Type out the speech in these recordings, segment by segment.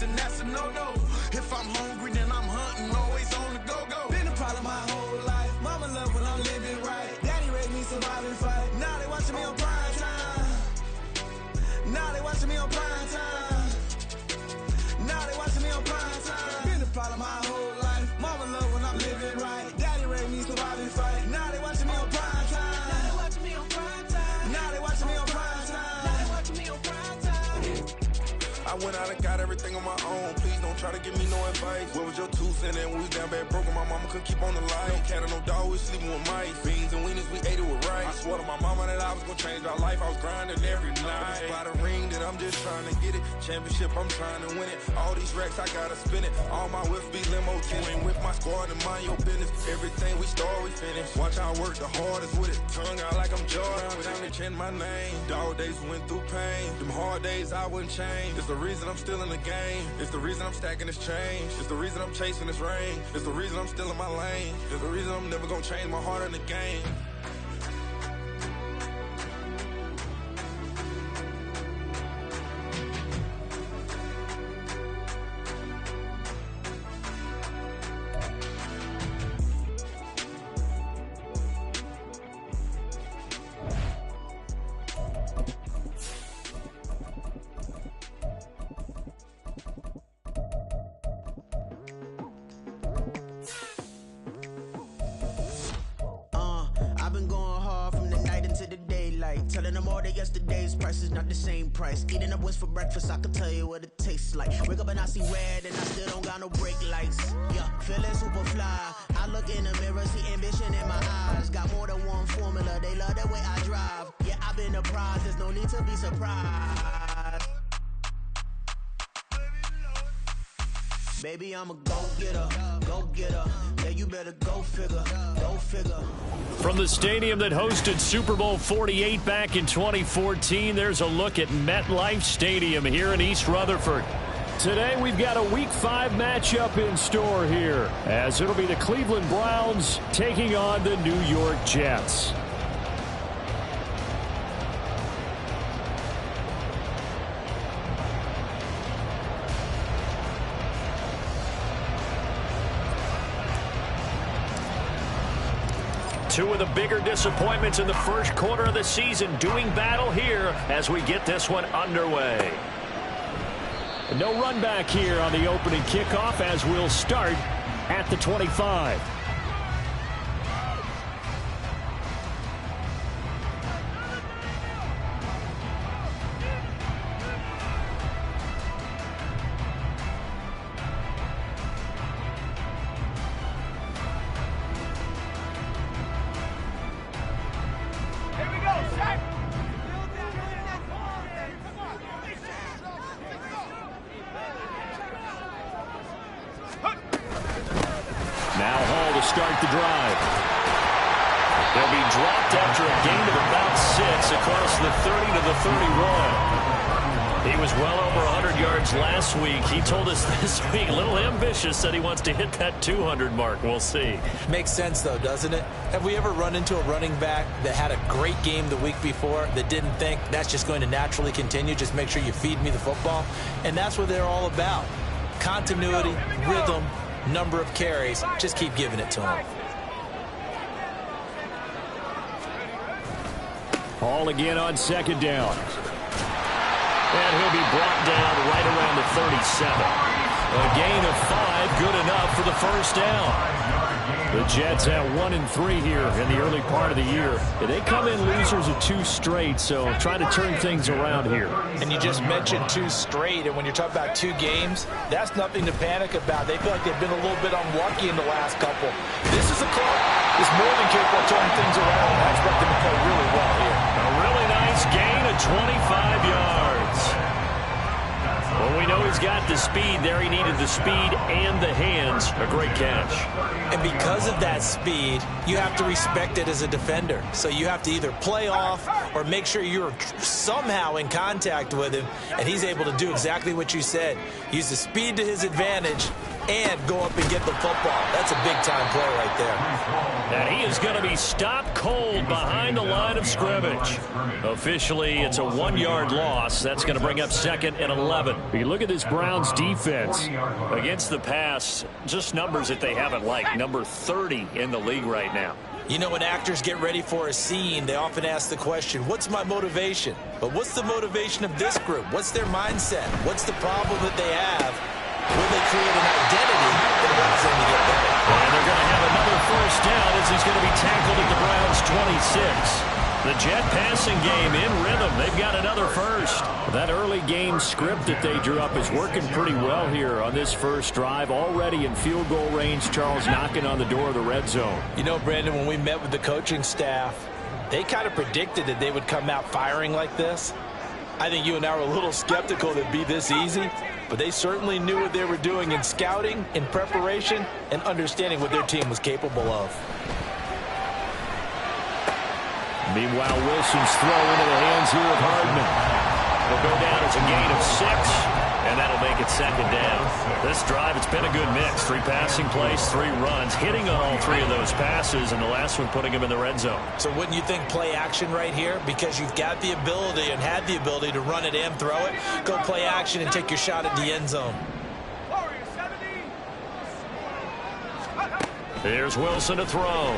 stress, and that's a no-no. If I'm hungry, then I'm hunting, always on the go-go. Been a problem my whole life. Mama love when I'm living right. Daddy raised me survive and fight. Now they watching me on prime time. Now they watching me on prime time. Now they watching me on prime time. Been a problem my whole life. Mama love when I'm living right. Daddy raised me survive and fight. Now they watching me on prime time. Now they watching me on prime time. Now they watching me on prime time. Now they watching me on prime time. I went out and got everything on my own. Please don't try to give me no advice. What was your 2 cents and we was down bad broke and my mama couldn't keep on the light. No cat or no dog, we sleeping with mice. Beans and weenies, we ate it with rice. I swore to my mama that I was gonna change my life. I was grinding every night. By the ring that I'm just trying to get it. Championship, I'm trying to win it. All these racks, I gotta spin it. All my whips be limo tinted. You ain't with my squad and mind your business. Everything we start, we finish. Watch how I work the hardest with it. Tongue out like I'm Jordan. Without me change my name. Dog days went through pain. Them hard days I wouldn't change. It's the reason I'm still in the game. It's the reason I'm stacking this change. It's the reason I'm chasing this rain. It's the reason I'm still in my lane. It's the reason I'm never gonna change my heart in the game. I've been going hard from the night into the daylight, telling them all that yesterday's price is not the same price. Eating up what's for breakfast, I can tell you what it tastes like. Wake up and I see red and I still don't got no brake lights. Yeah, feeling super fly. I look in the mirror, see ambition in my eyes. Got more than one formula, they love the way I drive. Yeah, I've been a prize, there's no need to be surprised. Baby, I'm a go-getter, go-getter. Yeah, you better go figure, go figure. From the stadium that hosted Super Bowl 48 back in 2014, there's a look at MetLife Stadium here in East Rutherford. Today we've got a Week 5 matchup in store here, as it'll be the Cleveland Browns taking on the New York Jets. Two of the bigger disappointments in the first quarter of the season doing battle here as we get this one underway. No run back here on the opening kickoff as we'll start at the 25. Now Hall to start the drive. They'll be dropped after a gain of about 6 across the 30 to the 31. He was well over 100 yards last week. He told us this week, a little ambitious, said he wants to hit that 200 mark. We'll see. Makes sense, though, doesn't it? Have we ever run into a running back that had a great game the week before that didn't think that's just going to naturally continue? Just make sure you feed me the football. And that's what they're all about. Continuity, rhythm, number of carries. Just keep giving it to him. Hall again on second down. And he'll be brought down right around the 37. A gain of 5, good enough for the first down. The Jets at 1-3 here in the early part of the year. They come in losers of 2 straight, so trying to turn things around here. And you just mentioned 2 straight, and when you're talking about 2 games, that's nothing to panic about. They feel like they've been a little bit unlucky in the last couple. This is a club that's more than capable of turning things around. I expect them to play really well here. A really nice gain of 25 yards. Well, we know he's got the speed there. He needed the speed and the hands. A great catch. And because of that speed, you have to respect it as a defender. So you have to either play off or make sure you're somehow in contact with him. And he's able to do exactly what you said. Use the speed to his advantage and go up and get the football. That's a big-time play right there. And he is going to be stopped cold behind the line of scrimmage. Officially, it's a 1-yard loss. That's going to bring up 2nd and 11. You look at this Browns defense against the pass, just numbers that they haven't liked. Number 30 in the league right now. You know, when actors get ready for a scene, they often ask the question, what's my motivation? But what's the motivation of this group? What's their mindset? What's the problem that they have? Will they create an identity that allows them to get better? And they're going to have another first down as he's going to be tackled at the Browns' 26. The Jet passing game in rhythm. They've got another first. That early game script that they drew up is working pretty well here on this first drive. Already in field goal range, Charles knocking on the door of the red zone. You know, Brandon, when we met with the coaching staff, they kind of predicted that they would come out firing like this. I think you and I were a little skeptical that it'd be this easy, but they certainly knew what they were doing in scouting, in preparation, and understanding what their team was capable of. Meanwhile, Wilson's throw into the hands here of Hardman. Will go down as a gain of 6, and that'll make it 2nd down. This drive, it's been a good mix. 3 passing plays, 3 runs, hitting on all 3 of those passes, and the last one putting him in the red zone. So wouldn't you think play action right here? Because you've got the ability and had the ability to run it and throw it. Go play action and take your shot at the end zone. Here's Wilson to throw.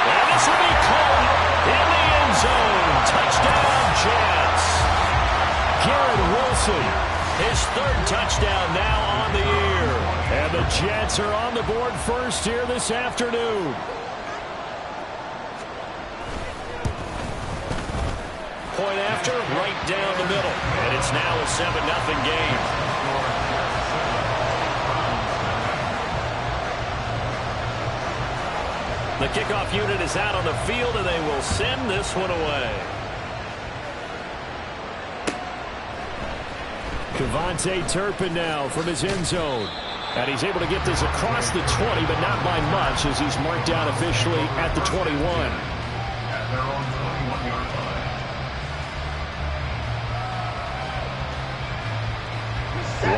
And this will be caught in the end zone. Touchdown, Jets. Garrett Wilson, his 3rd touchdown now on the year. And the Jets are on the board first here this afternoon. Point after, right down the middle. And it's now a 7-0 game. The kickoff unit is out on the field, and they will send this one away. Devontae Turpin now from his end zone. And he's able to get this across the 20, but not by much, as he's marked down officially at the 21.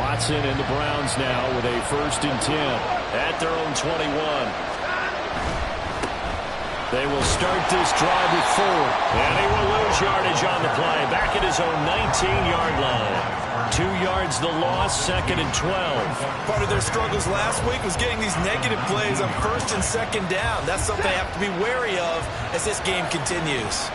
Watson and the Browns now with a 1st and 10 at their own 21. They will start this drive with 4. And he will lose yardage on the play. Back at his own 19-yard line. 2 yards the loss, 2nd and 12. Part of their struggles last week was getting these negative plays on 1st and 2nd down. That's something they have to be wary of as this game continues.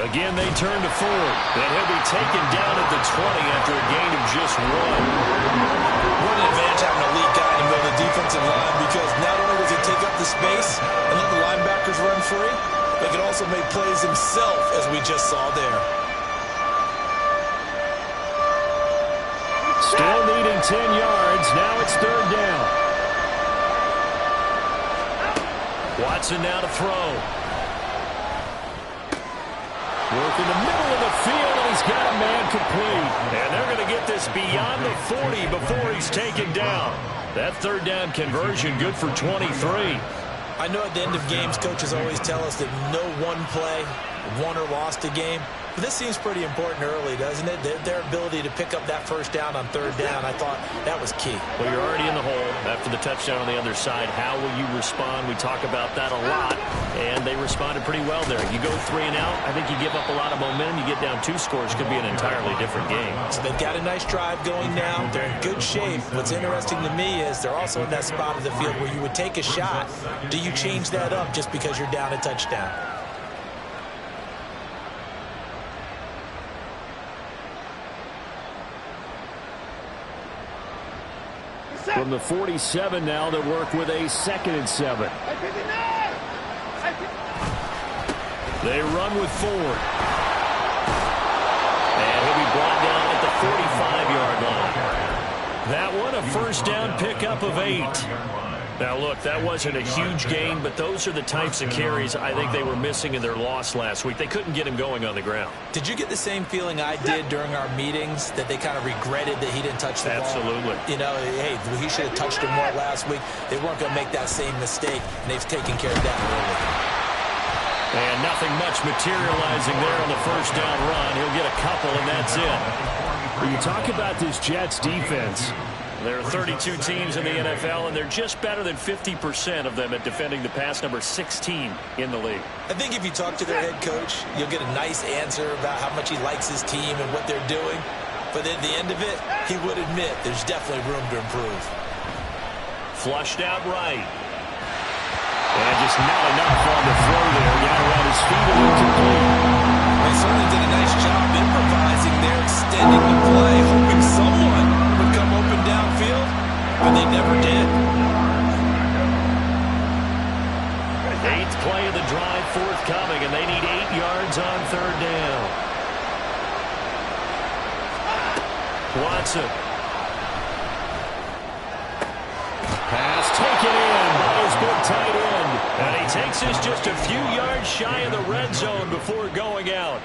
Again, they turn to Ford. And he'll be taken down at the 20 after a gain of just 1. What an advantage having a lead guy in the middle of the defensive line, because not only does he take up the space and let the linebackers run free, but he can also make plays himself, as we just saw there. Still needing 10 yards. Now it's 3rd down. Watson now to throw. Work in the middle of the field, and he's got a man complete. And they're going to get this beyond the 40 before he's taken down. That 3rd down conversion good for 23. I know at the end of games, coaches always tell us that no one play won or lost a game. But this seems pretty important early, doesn't it? Their ability to pick up that 1st down on 3rd down, I thought that was key. Well, you're already in the hole after the touchdown on the other side. How will you respond? We talk about that a lot, and they responded pretty well there. You go 3 and out, I think you give up a lot of momentum. You get down 2 scores, could be an entirely different game. So they've got a nice drive going now. They're in good shape. What's interesting to me is they're also in that spot of the field where you would take a shot. Do you change that up just because you're down a touchdown? From the 47 now, they work with a 2nd and 7. They run with Ford. And he'll be brought down at the 45-yard line. That one, a 1st down pickup of 8. Now, look, that wasn't a huge gain, but those are the types of carries I think they were missing in their loss last week. They couldn't get him going on the ground. Did you get the same feeling I did during our meetings, that they kind of regretted that he didn't touch the ball? Absolutely. You know, hey, he should have touched it more last week. They weren't going to make that same mistake, and they've taken care of that early. And nothing much materializing there on the first down run. He'll get a couple, and that's it. When you talk about this Jets defense, there are 32 teams in the NFL, and they're just better than 50% of them at defending the pass, number 16 in the league. I think if you talk to their head coach, you'll get a nice answer about how much he likes his team and what they're doing. But at the end of it, he would admit there's definitely room to improve. Flushed out right. And just not enough on the throw there. Got around his feet and incomplete. They certainly did a nice job improvising there, extending the play, hoping someone would come open downfield, but they never did. 8th play of the drive forthcoming, and they need 8 yards on 3rd down. Watson. Pass taken in by his big tight end. And he takes us just a few yards shy of the red zone before going out.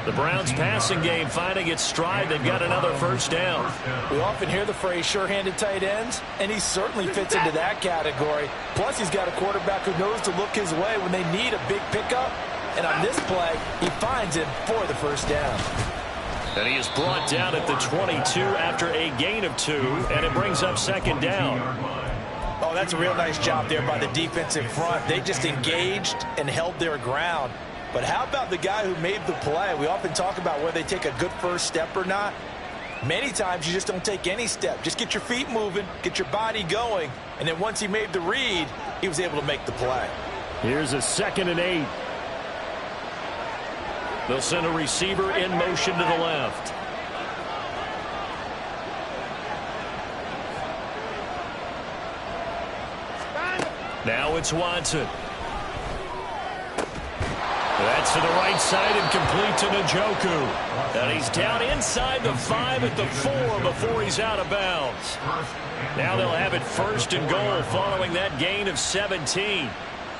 The Browns passing game finding its stride. They've got another first down. We often hear the phrase sure-handed tight ends, and he certainly fits into that category. Plus, he's got a quarterback who knows to look his way when they need a big pickup. And on this play, he finds him for the first down. And he is brought down at the 22 after a gain of 2, and it brings up 2nd down. Oh, that's a real nice job there by the defensive front. They just engaged and held their ground. But how about the guy who made the play? We often talk about whether they take a good first step or not. Many times you just don't take any step. Just get your feet moving, get your body going, and then once he made the read, he was able to make the play. Here's a 2nd and 8. They'll send a receiver in motion to the left. Now it's Watson. That's to the right side and complete to Njoku. And he's down inside the 5 at the 4 before he's out of bounds. Now they'll have it 1st and goal following that gain of 17.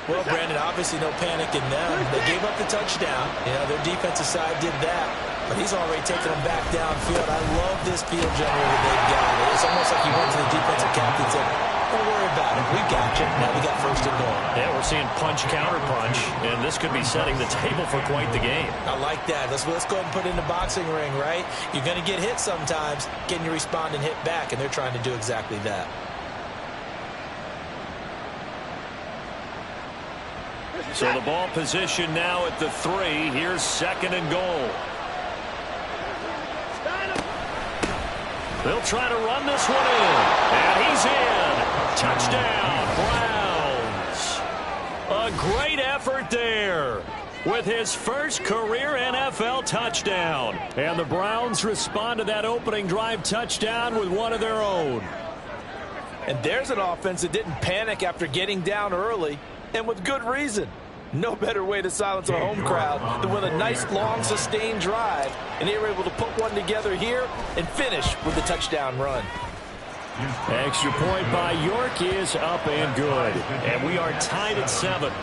Well, Brandon, obviously no panic in them. They gave up the touchdown. You know, their defensive side did that. But he's already taken them back downfield. I love this field general that they've got. It's almost like he went to the defensive captain and said, don't worry about it. We got you. Now we got 1st and goal. Yeah, we're seeing punch, counter punch. And this could be setting the table for quite the game. I like that. Let's go ahead and put it in the boxing ring, right? You're going to get hit sometimes. Can you respond and hit back? And they're trying to do exactly that. So the ball position now at the 3. Here's 2nd and goal. They'll try to run this one in. And he's in. Touchdown, Browns. A great effort there with his first career NFL touchdown. And the Browns respond to that opening drive touchdown with one of their own. And there's an offense that didn't panic after getting down early, and with good reason. No better way to silence a home crowd than with a nice, long, sustained drive. And they were able to put one together here and finish with the touchdown run. Extra point by York is up and good. And we are tied at 7.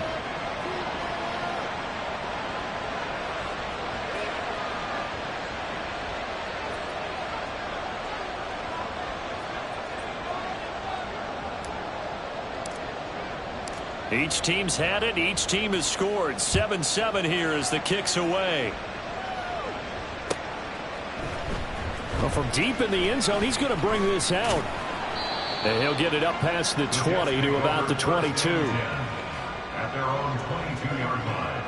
Each team's had it. Each team has scored. 7-7 here as the kick's away. Well, from deep in the end zone, he's going to bring this out. And he'll get it up past the 20 to about the 22. At their own 22-yard line.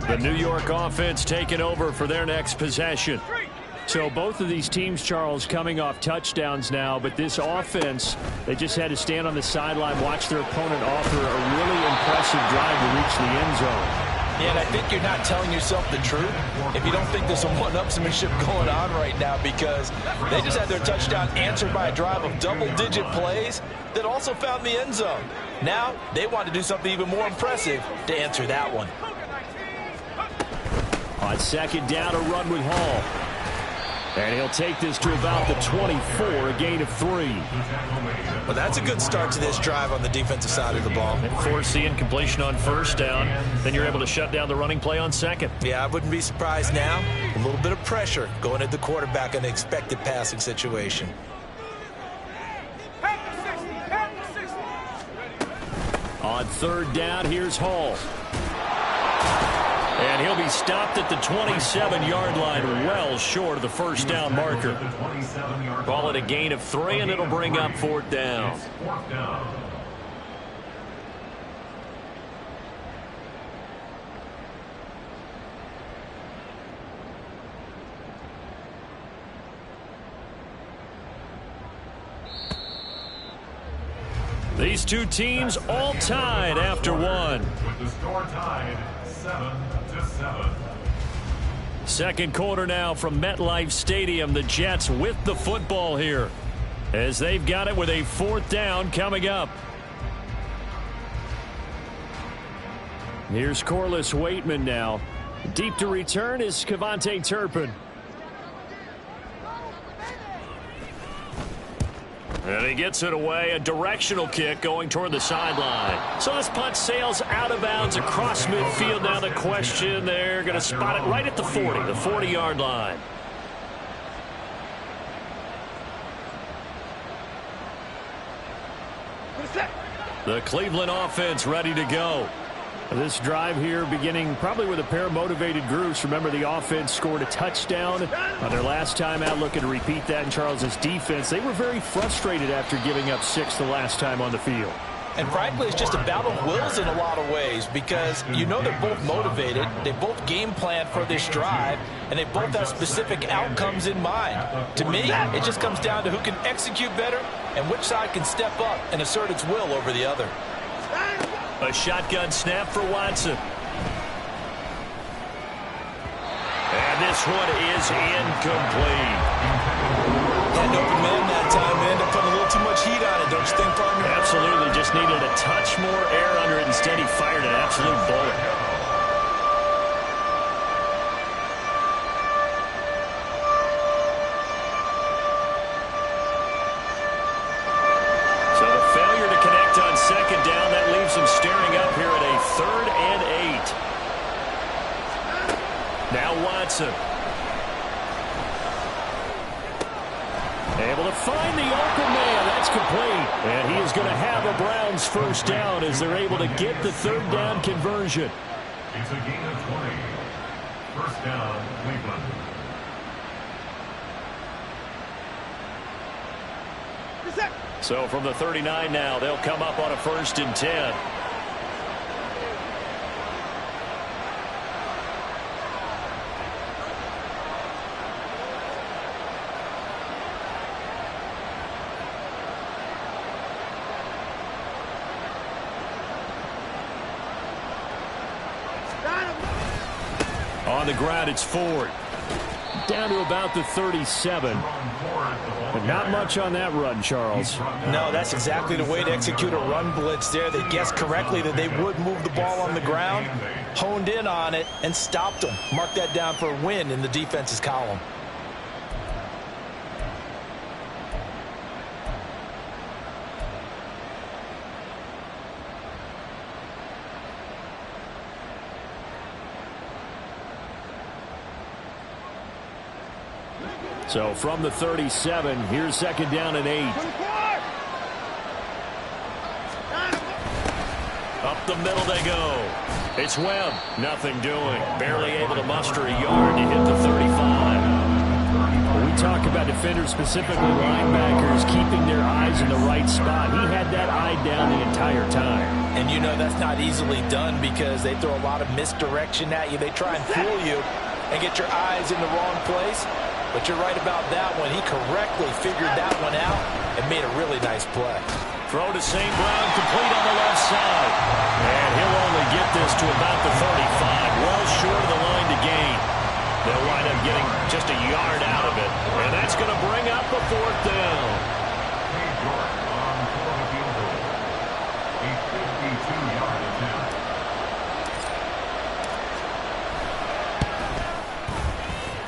The New York offense taking over for their next possession. So both of these teams, Charles, coming off touchdowns now, but this offense, they just had to stand on the sideline, watch their opponent offer a really impressive drive to reach the end zone. Yeah, and I think you're not telling yourself the truth if you don't think there's some one-upsmanship going on right now, because they just had their touchdown answered by a drive of double-digit plays that also found the end zone. Now they want to do something even more impressive to answer that one. On 2nd down, a run with Hall. And he'll take this to about the 24, a gain of 3. Well, that's a good start to this drive on the defensive side of the ball. And force the incompletion on first down. Then you're able to shut down the running play on second. Yeah, I wouldn't be surprised now. A little bit of pressure going at the quarterback in an expected passing situation. On third down, here's Hall. And he'll be stopped at the 27-yard line, well short of the first down marker. Call it a gain of 3, and it'll bring up fourth down. These two teams all tied after one. With the score tied 7-7. Second quarter now from MetLife Stadium. The Jets with the football here as they've got it with a fourth down coming up. Here's Corliss Waitman now. Deep to return is Kevontae Turpin. And he gets it away, a directional kick going toward the sideline. So this punt sails out of bounds across midfield. Now the question, they're going to spot it right at the 40, the 40-yard line. The Cleveland offense ready to go. This drive here beginning probably with a pair of motivated groups. Remember, the offense scored a touchdown on their last time out, looking to repeat that in Charles's defense. They were very frustrated after giving up 6 the last time on the field. And frankly, it's just a battle of wills in a lot of ways because you know they're both motivated. They both game plan for this drive, and they both have specific outcomes in mind. To me, it just comes down to who can execute better and which side can step up and assert its will over the other. A shotgun snap for Watson. And this one is incomplete. Had an open man that time. They ended up putting a little too much heat on it, don't you think, partner? Absolutely. Just needed a touch more air under it. Instead, he fired an absolute bullet. So the failure to connect on second down, that leaves him staring up here at a 3rd and 8. Now Watson. Able to find the open man. That's complete. And he is going to have a Browns first down as they're able to get the 3rd down conversion. It's a gain of 20. First down, Cleveland. So from the 39 now, they'll come up on a 1st and 10. On the ground, it's Ford. Down to about the 37. But not much on that run, Charles. No, that's exactly the way to execute a run blitz there. They guessed correctly that they would move the ball on the ground, honed in on it, and stopped them. Mark that down for a win in the defense's column. So from the 37, here's 2nd down and 8. Up the middle they go. It's Webb. Nothing doing. Barely able to muster a yard to hit the 35. When we talk about defenders, specifically linebackers, keeping their eyes in the right spot, he had that eye down the entire time. And you know that's not easily done because they throw a lot of misdirection at you. They try and fool you and get your eyes in the wrong place. But you're right about that one. He correctly figured that one out and made a really nice play. Throw to St. Brown, complete on the left side. And he'll only get this to about the 35, well short of the line to gain. They'll wind up getting just a yard out of it. And that's going to bring up a 4th down. Cade York on for the field goal. A 52-yard attempt.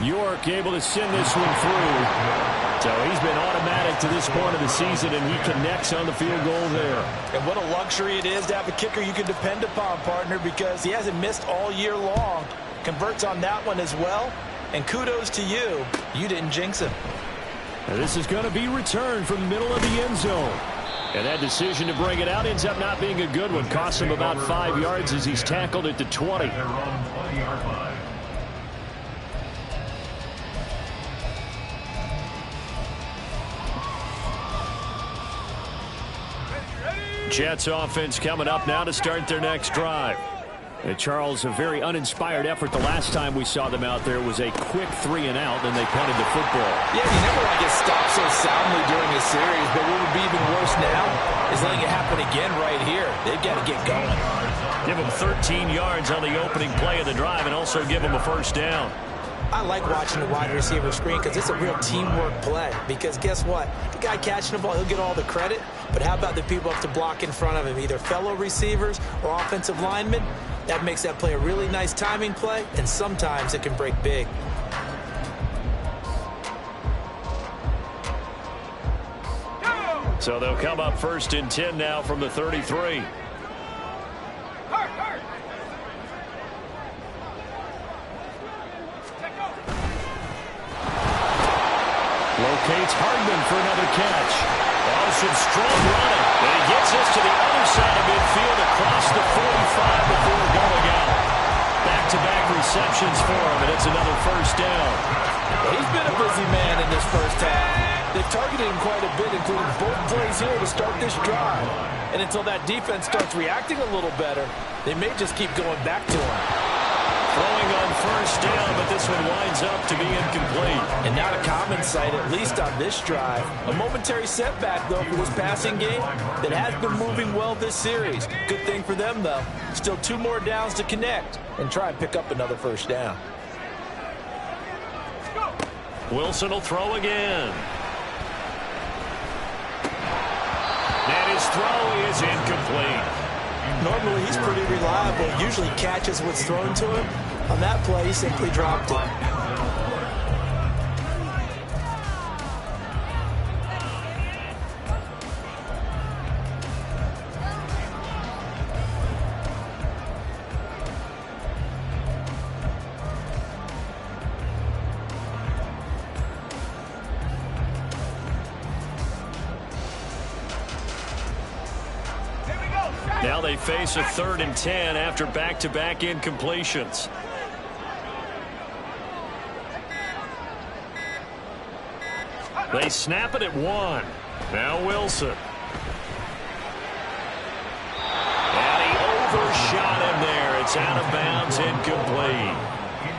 York able to send this one through. So he's been automatic to this point of the season, and he connects on the field goal there. And what a luxury it is to have a kicker you can depend upon, partner, because he hasn't missed all year long. Converts on that one as well. And kudos to you. You didn't jinx him. Now this is going to be returned from the middle of the end zone. And that decision to bring it out ends up not being a good one. Costs him about 5 yards as he's tackled at the 20. Their own 20-yard line. Jets offense coming up now to start their next drive. Charles, a very uninspired effort the last time we saw them out there was a quick 3 and out, and they punted the football. Yeah, you never want to get stopped so soundly during a series, but what would be even worse now is letting it happen again right here. They've got to get going. Give them 13 yards on the opening play of the drive and also give them a first down. I like watching the wide receiver screen because it's a real teamwork play. Because guess what? The guy catching the ball, he'll get all the credit. But how about the people up to block in front of him, either fellow receivers or offensive linemen? That makes that play a really nice timing play, and sometimes it can break big. So they'll come up 1st and 10 now from the 33. Locates Hardman for another catch. Oh, some strong running. And he gets us to the other side of midfield across the 45 before going out. Back-to-back receptions for him, and it's another first down. He's been a busy man in this first half. They've targeted him quite a bit, including both plays here to start this drive. And until that defense starts reacting a little better, they may just keep going back to him. Throwing on first down, but this one winds up to be incomplete. And not a common sight, at least on this drive. A momentary setback, though, for this passing game that has been moving well this series. Good thing for them, though. Still 2 more downs to connect and try and pick up another first down. Wilson will throw again. And his throw is incomplete. Normally, he's pretty reliable. Usually catches what's thrown to him. On that play, he simply dropped it. Now they face a 3rd and 10 after back-to-back incompletions. They snap it at 1. Now Wilson. And he overshot him there. It's out of bounds, incomplete.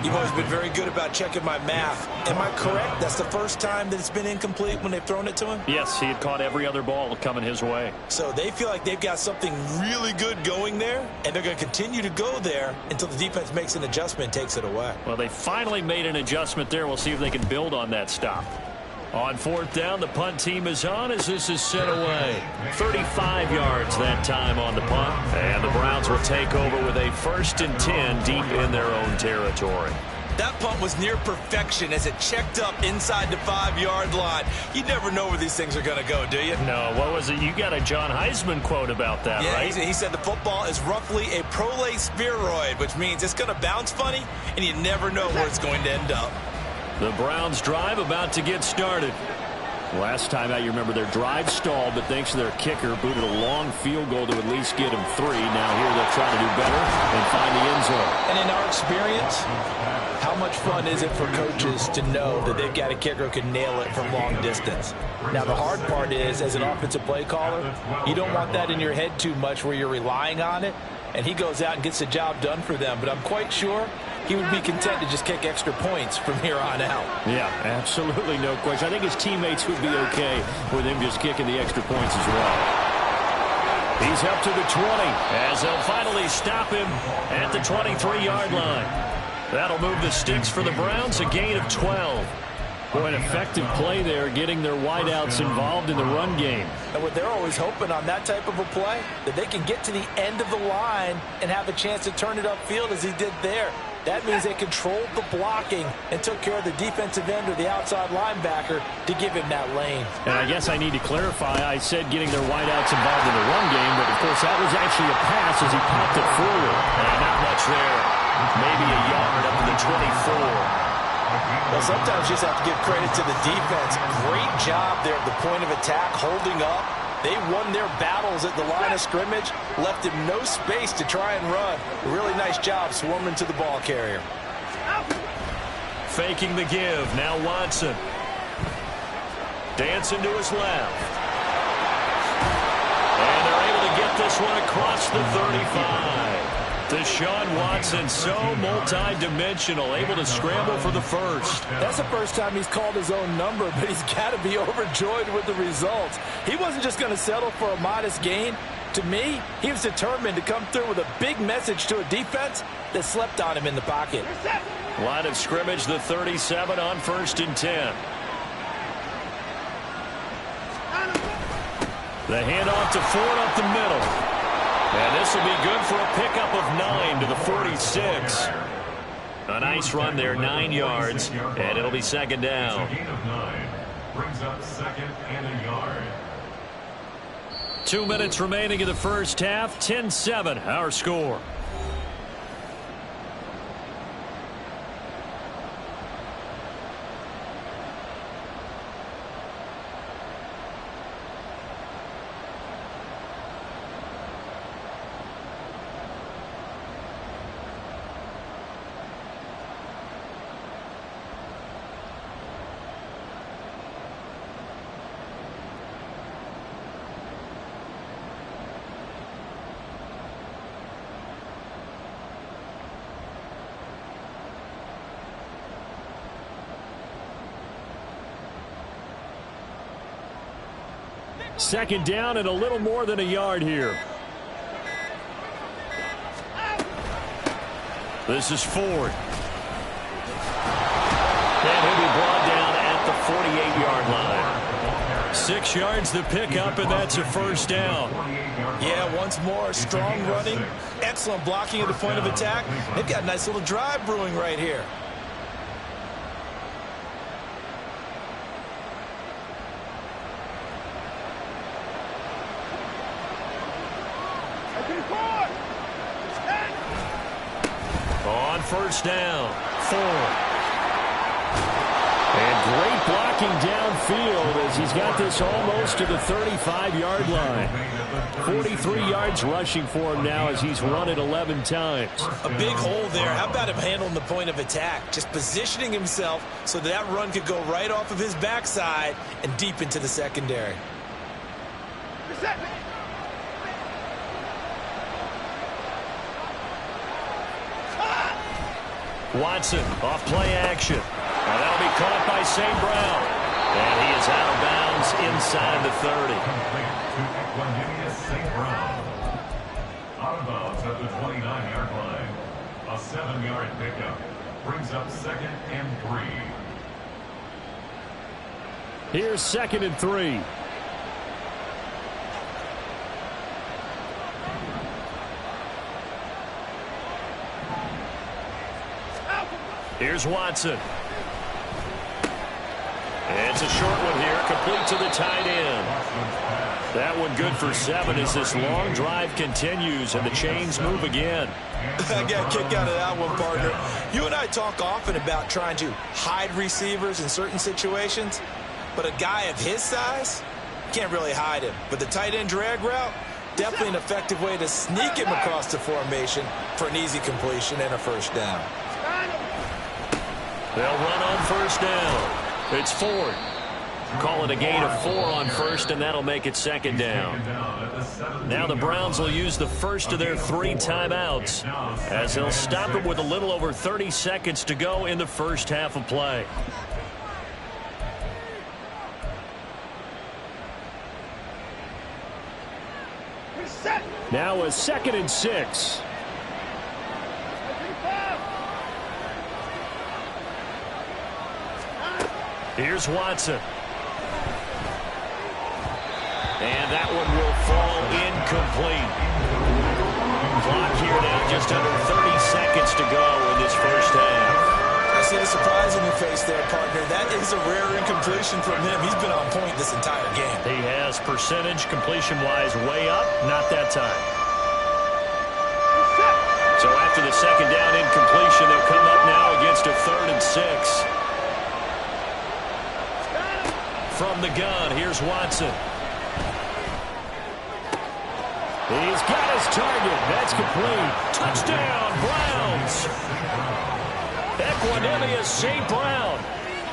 You've always been very good about checking my math. Am I correct? That's the first time that it's been incomplete when they've thrown it to him? Yes, he had caught every other ball coming his way. So they feel like they've got something really good going there, and they're going to continue to go there until the defense makes an adjustment and takes it away. Well, they finally made an adjustment there. We'll see if they can build on that stop. On 4th down, the punt team is on as this is sent away. 35 yards that time on the punt. And the Browns will take over with a 1st and 10 deep in their own territory. That punt was near perfection as it checked up inside the 5-yard line. You never know where these things are going to go, do you? No, what was it? You got a John Heisman quote about that, right? Yeah, he said the football is roughly a prolate spheroid, which means it's going to bounce funny, and you never know where it's going to end up. The Browns drive about to get started. Last time out, you remember their drive stalled, but thanks to their kicker, booted a long field goal to at least get them 3. Now here they'll try to do better and find the end zone. And in our experience, how much fun is it for coaches to know that they've got a kicker who can nail it from long distance? Now, the hard part is, as an offensive play caller, you don't want that in your head too much where you're relying on it, and he goes out and gets the job done for them. But I'm quite sure he would be content to just kick extra points from here on out. Yeah, absolutely no question. I think his teammates would be okay with him just kicking the extra points as well. He's up to the 20 as they'll finally stop him at the 23-yard line. That'll move the sticks for the Browns, a gain of 12. Boy, an effective play there, getting their wideouts involved in the run game. And what they're always hoping on that type of a play, that they can get to the end of the line and have a chance to turn it upfield as he did there. That means they controlled the blocking and took care of the defensive end or the outside linebacker to give him that lane. And I guess I need to clarify, I said getting their wideouts involved in the run game, but of course that was actually a pass as he popped it forward. Not much there. Maybe a yard up to the 24. Well, sometimes you just have to give credit to the defense. Great job there at the point of attack, holding up. They won their battles at the line of scrimmage, left him no space to try and run. A really nice job swarming to the ball carrier. Faking the give. Now Watson. Dancing to his left. And they're able to get this one across the 35. Deshaun Watson, so multi-dimensional, able to scramble for the first. That's the first time he's called his own number, but he's got to be overjoyed with the results. He wasn't just going to settle for a modest gain. To me, he was determined to come through with a big message to a defense that slept on him in the pocket. Line of scrimmage, the 37 on 1st and 10. The handoff to Ford up the middle. And this will be good for a pickup of 9 to the 46. A nice run there, 9 yards, and it'll be second down. A gain of 9. Brings up second and a yard. 2 minutes remaining in the first half, 10-7, our score. Second down and a little more than a yard here. This is Ford. And he'll be brought down at the 48-yard line. 6 yards to pick up, and that's a first down. Yeah, once more, strong running, excellent blocking at the point of attack. They've got a nice little drive brewing right here. On first down, Ford. And great blocking downfield as he's got this almost to the 35-yard line. 43 yards rushing for him now as he's run it 11 times. A big hole there. How about him handling the point of attack? Just positioning himself so that run could go right off of his backside and deep into the secondary. Watson off play action. Now that'll be caught by St. Brown. And he is out of bounds inside the 30. St. Brown. Out of bounds at the 29-yard line. A 7-yard pickup. Brings up second and 3. Here's 2nd and 3. Here's Watson. It's a short one here, complete to the tight end. That one good for 7 as this long drive continues and the chains move again. I got a kick out of that one, partner. You and I talk often about trying to hide receivers in certain situations, but a guy of his size, can't really hide him. But the tight end drag route, definitely an effective way to sneak him across the formation for an easy completion and a first down. They'll run on first down. It's Ford. Call it a gain of 4 on first, and that'll make it second down. Now the Browns will use the first of their 3 timeouts as they'll stop it with a little over 30 seconds to go in the first half of play. Now a 2nd and 6. Here's Watson. And that one will fall incomplete. Clock here now, just under 30 seconds to go in this first place there, partner. That is a rare incompletion from him. He's been on point this entire game. He has percentage completion-wise way up. Not that time. So after the second down incompletion, they'll come up now against a 3rd and 6. From the gun, here's Watson. He's got his target. That's complete. Touchdown, Browns. Equanimous St. Brown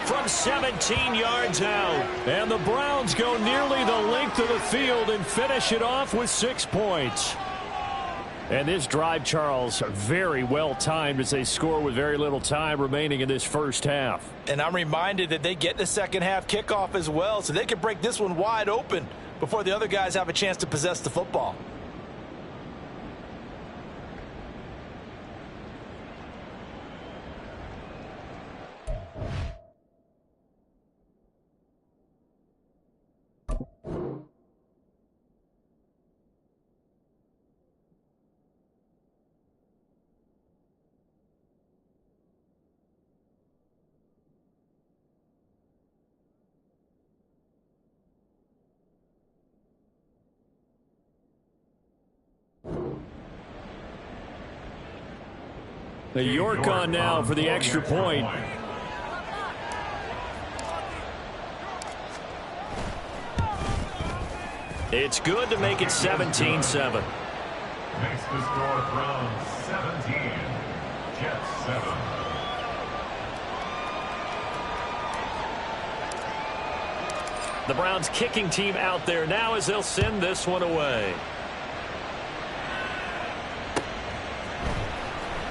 from 17 yards out. And the Browns go nearly the length of the field and finish it off with 6 points. And this drive, Charles, very well timed as they score with very little time remaining in this first half. And I'm reminded that they get the second half kickoff as well, so they can break this one wide open before the other guys have a chance to possess the football. The York on now for the extra point. It's good to make it 17-7. Makes the score Browns 17, Jets 7. The Browns kicking team out there now as they'll send this one away.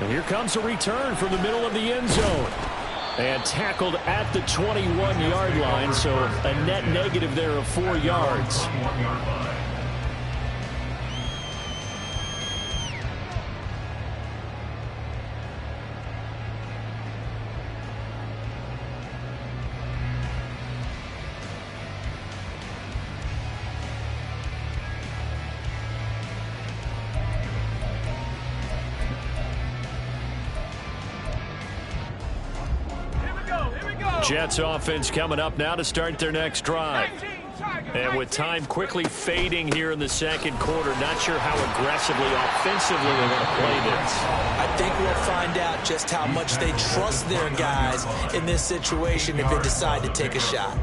And here comes a return from the middle of the end zone. And tackled at the 21-yard line, so a net negative there of 4 yards. Jets offense coming up now to start their next drive. And with time quickly fading here in the second quarter, not sure how aggressively, offensively they're going to play this. I think we'll find out just how much they trust their guys in this situation if they decide to take a shot.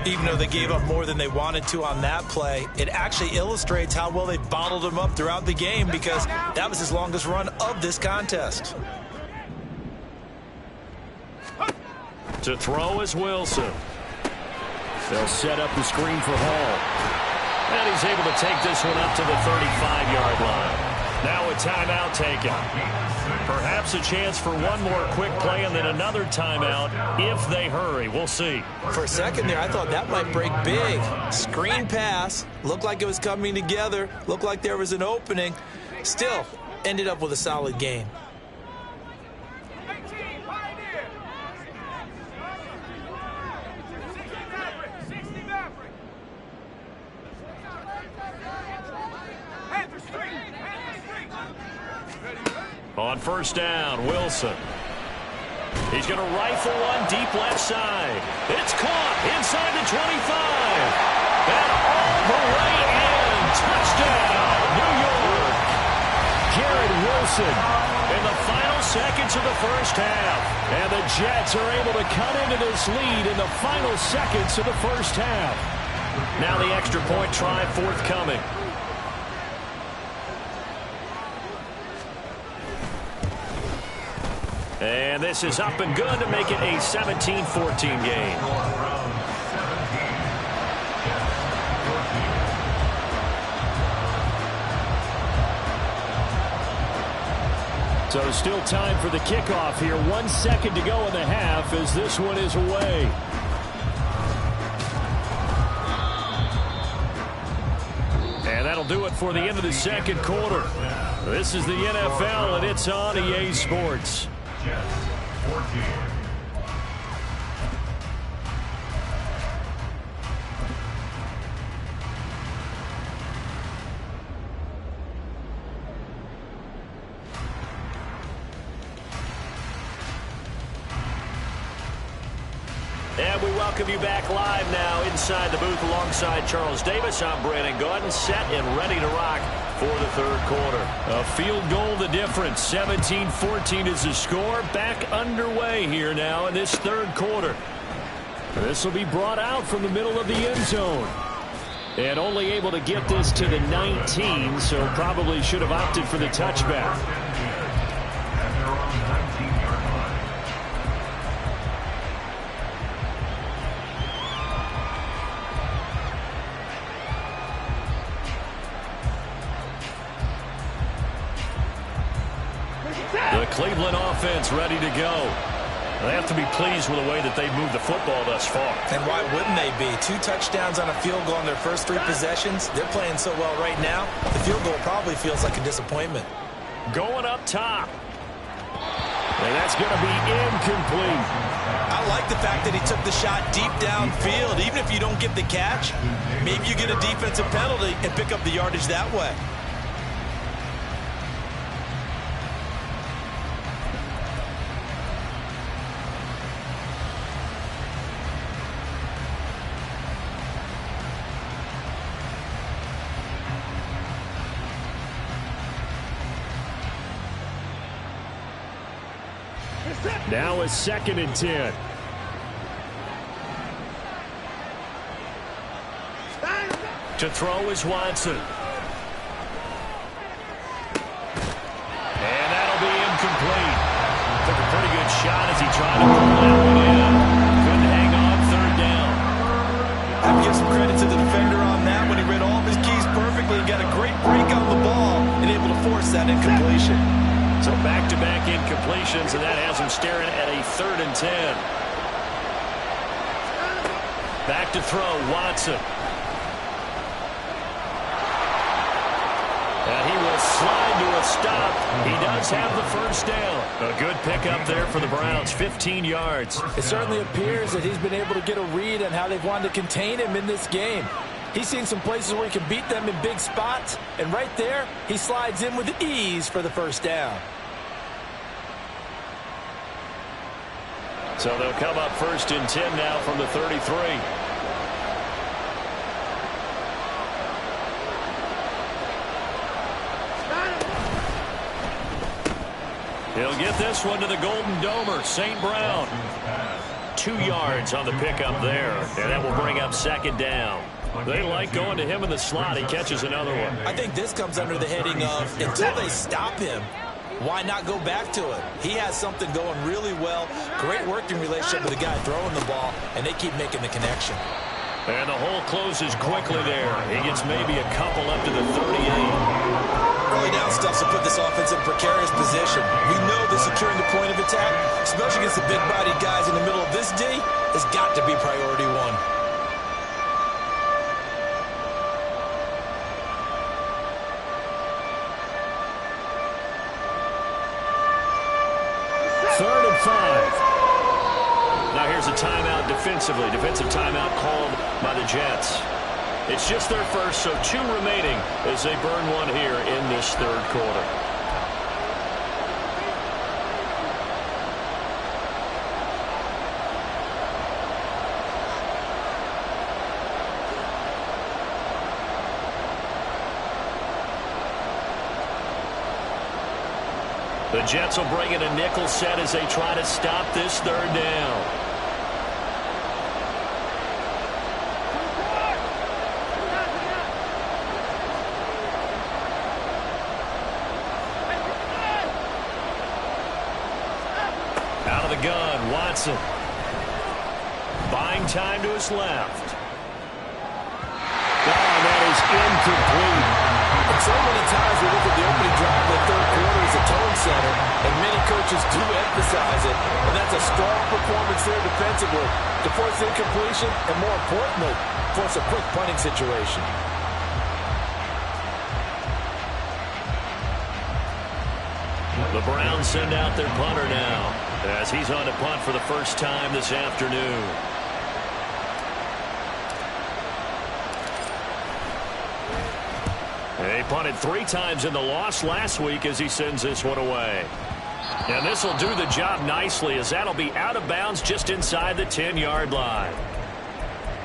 Even though they gave up more than they wanted to on that play, it actually illustrates how well they bottled them up throughout the game because that was his longest run of this contest. To throw is Wilson. They'll set up the screen for Hall. And he's able to take this one up to the 35-yard line. Now a timeout taken. Perhaps a chance for one more quick play and then another timeout if they hurry. We'll see. For a second there, I thought that might break big. Screen pass. Looked like it was coming together. Looked like there was an opening. Still, ended up with a solid game. On first down, Wilson. He's going to rifle one deep left side. It's caught inside the 25. And all the way in. Touchdown, New York. Garrett Wilson in the final seconds of the first half. And the Jets are able to cut into this lead in the final seconds of the first half. Now the extra point try forthcoming. And this is up and good to make it a 17-14 game. So still time for the kickoff here. 1 second to go in the half as this one is away. And that'll do it for the end of the second quarter. This is the NFL, and it's on EA Sports. Jets 14. And we welcome you back live now inside the booth alongside Charles Davis. I'm Brandon Gaudin, set and ready to rock for the third quarter. A field goal the difference. 17-14 is the score. Back underway here now in this third quarter. This will be brought out from the middle of the end zone. And only able to get this to the 19, so probably should have opted for the touchback. The Cleveland offense ready to go. They have to be pleased with the way that they've moved the football thus far. And why wouldn't they be? 2 touchdowns on a field goal in their first 3 possessions. They're playing so well right now, the field goal probably feels like a disappointment. Going up top. And that's going to be incomplete. I like the fact that he took the shot deep downfield. Even if you don't get the catch, maybe you get a defensive penalty and pick up the yardage that way. Now a 2nd and 10. To throw is Watson. And that'll be incomplete. Took a pretty good shot as he tried to pull that one in. Couldn't hang on, 3rd down. I have to give some credit to the defender on that when he read all of his keys perfectly and got a great break on the ball and able to force that incompletion. So back-to-back incompletions, and that has him staring at a 3rd and 10. Back to throw, Watson. And he will slide to a stop. He does have the first down. A good pickup there for the Browns, 15 yards. It certainly appears that he's been able to get a read on how they've wanted to contain him in this game. He's seen some places where he can beat them in big spots, and right there, he slides in with ease for the first down. So they'll come up 1st and 10 now from the 33. He'll get this one to the Golden Domer, St. Brown. 2 yards on the pickup there, and that will bring up 2nd down. They like going to him in the slot. He catches another one. I think this comes under the heading of until they stop him, why not go back to it? He has something going really well. Great working relationship with the guy throwing the ball, and they keep making the connection. And the hole closes quickly there. He gets maybe a couple up to the 38. Early down stuff to put this offense in a precarious position. We know that securing the point of attack, especially against the big-bodied guys in the middle of this D, has got to be priority 1. Now here's a timeout defensively. Defensive timeout called by the Jets. It's just their first, so 2 remaining as they burn one here in this third quarter. The Jets will bring in a nickel set as they try to stop this 3rd down. Out of the gun, Watson. Buying time to his left. Oh, that is incomplete. And so many times we look at the opening drive of the third quarter as a tone setter, and many coaches do emphasize it, and that's a strong performance there defensively to force incompletion and, more importantly, force a quick punting situation. The Browns send out their punter now as he's on to punt for the first time this afternoon. He punted 3 times in the loss last week as he sends this one away. And this will do the job nicely, as that'll be out of bounds just inside the 10-yard line.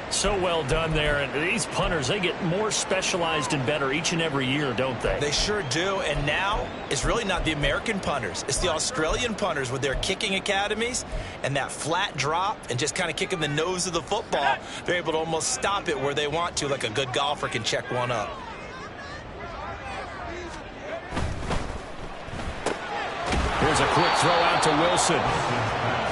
So well done there. And these punters, they get more specialized and better each and every year, don't they? They sure do. And now it's really not the American punters. It's the Australian punters with their kicking academies and that flat drop and just kind of kicking the nose of the football. They're able to almost stop it where they want to, like a good golfer can check one up. Here's a quick throw out to Wilson.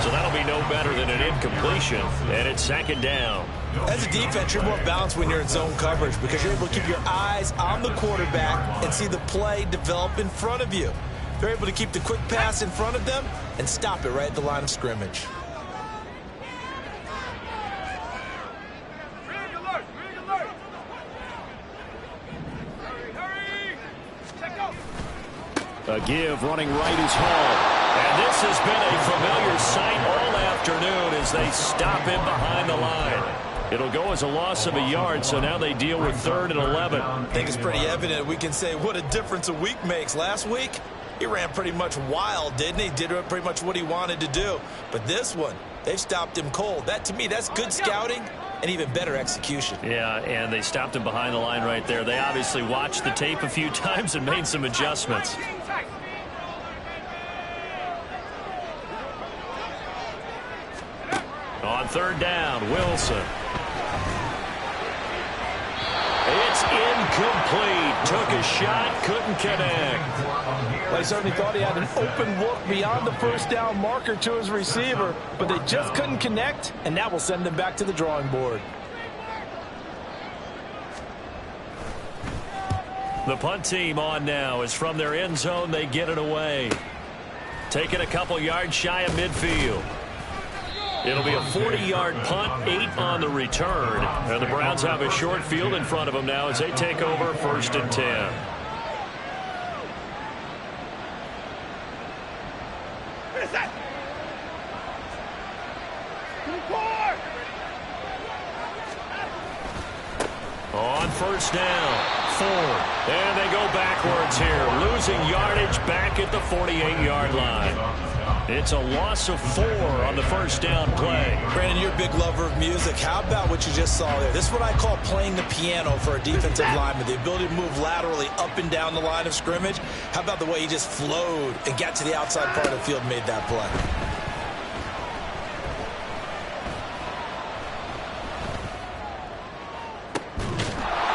So that'll be no better than an incompletion. And it's second down. As a defense, you're more balanced when you're in zone coverage because you're able to keep your eyes on the quarterback and see the play develop in front of you. They're able to keep the quick pass in front of them and stop it right at the line of scrimmage. A give running right is Hall. And this has been a familiar sight all afternoon as they stop him behind the line. It'll go as a loss of a yard, so now they deal with 3rd and 11. I think it's pretty evident. We can say what a difference a week makes. Last week, he ran pretty much wild, didn't he? Did pretty much what he wanted to do. But this one, they've stopped him cold. That, to me, that's good scouting and even better execution. Yeah, and they stopped him behind the line right there. They obviously watched the tape a few times and made some adjustments. On 3rd down, Wilson. It's incomplete. Took a shot, couldn't connect. Well, he certainly thought he had an open look beyond the first down marker to his receiver, but they just couldn't connect, and that will send them back to the drawing board. The punt team on now is from their end zone. They get it away. Taking a couple yards shy of midfield. It'll be a 40-yard punt, 8 on the return. And the Browns have a short field in front of them now as they take over 1st and 10. On 1st down, Ford. And they go backwards here, losing yardage back at the 48-yard line. It's a loss of 4 on the 1st down play. Brandon, you're a big lover of music. How about what you just saw there? This is what I call playing the piano for a defensive lineman, the ability to move laterally up and down the line of scrimmage. How about the way he just flowed and got to the outside part of the field and made that play?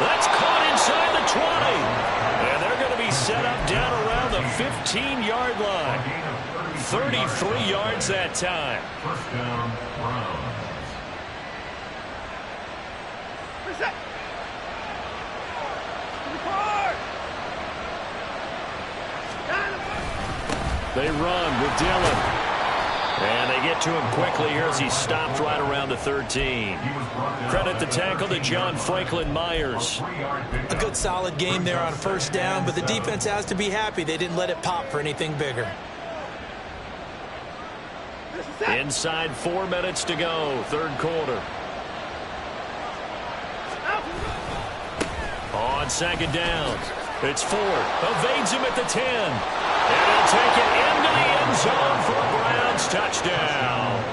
That's caught inside the 20. And they're going to be set up down around the 15-yard line. 33 yards that time. 1st down, Browns. They run with Dillon. And they get to him quickly here as he stopped right around the 13. Credit the tackle to John Franklin Myers. A good solid game there on 1st down, but the defense has to be happy they didn't let it pop for anything bigger. Inside 4 minutes to go, 3rd quarter. On 2nd down, it's Ford. Evades him at the 10. And he'll take it into the end zone for a Browns touchdown.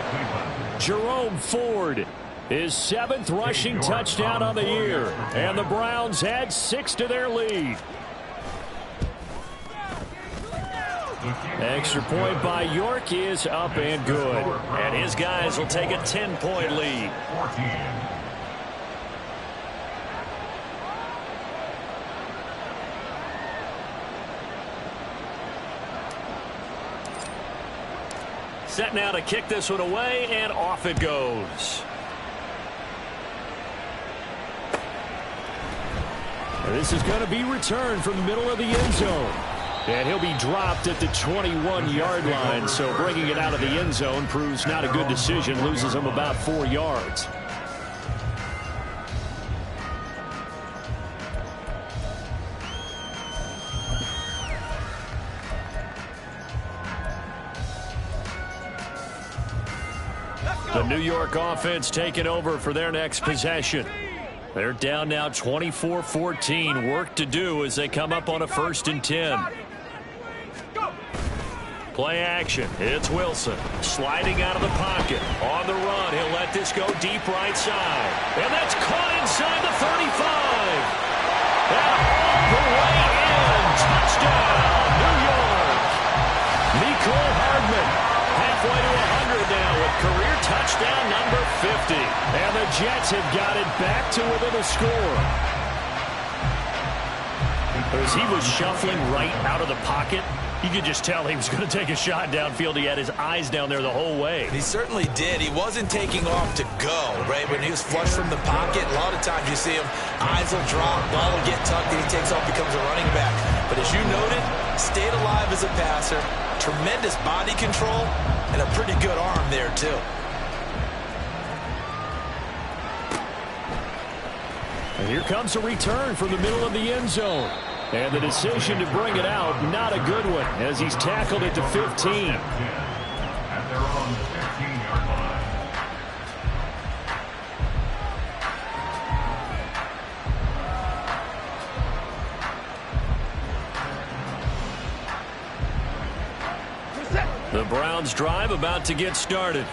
Jerome Ford, his 7th rushing touchdown on the year. And the Browns add 6 to their lead. Extra point by York is up and good. And his guys will take a 10-point lead. 14. Set now to kick this one away, and off it goes. This is going to be returned from the middle of the end zone. And he'll be dropped at the 21-yard line, so bringing it out of the end zone proves not a good decision, loses him about 4 yards. The New York offense taking over for their next possession. They're down now 24-14. Work to do as they come up on a 1st and 10. Play action. It's Wilson. Sliding out of the pocket. On the run. He'll let this go deep right side. And that's caught inside the 35. And all the way in. Touchdown, New York. Nicole Hardman. Halfway to 100 now with career touchdown number 50. And the Jets have got it back to within a score. As he was shuffling right out of the pocket, you could just tell he was going to take a shot downfield. He had his eyes down there the whole way. He certainly did. He wasn't taking off to go, right? When he was flush from the pocket, a lot of times you see him, eyes will drop, ball will get tucked, and he takes off, becomes a running back. But as you noted, stayed alive as a passer, tremendous body control, and a pretty good arm there, too. And here comes a return from the middle of the end zone. And the decision to bring it out, not a good one, as he's tackled it to 15. At their own 15-yard line. The Browns drive about to get started.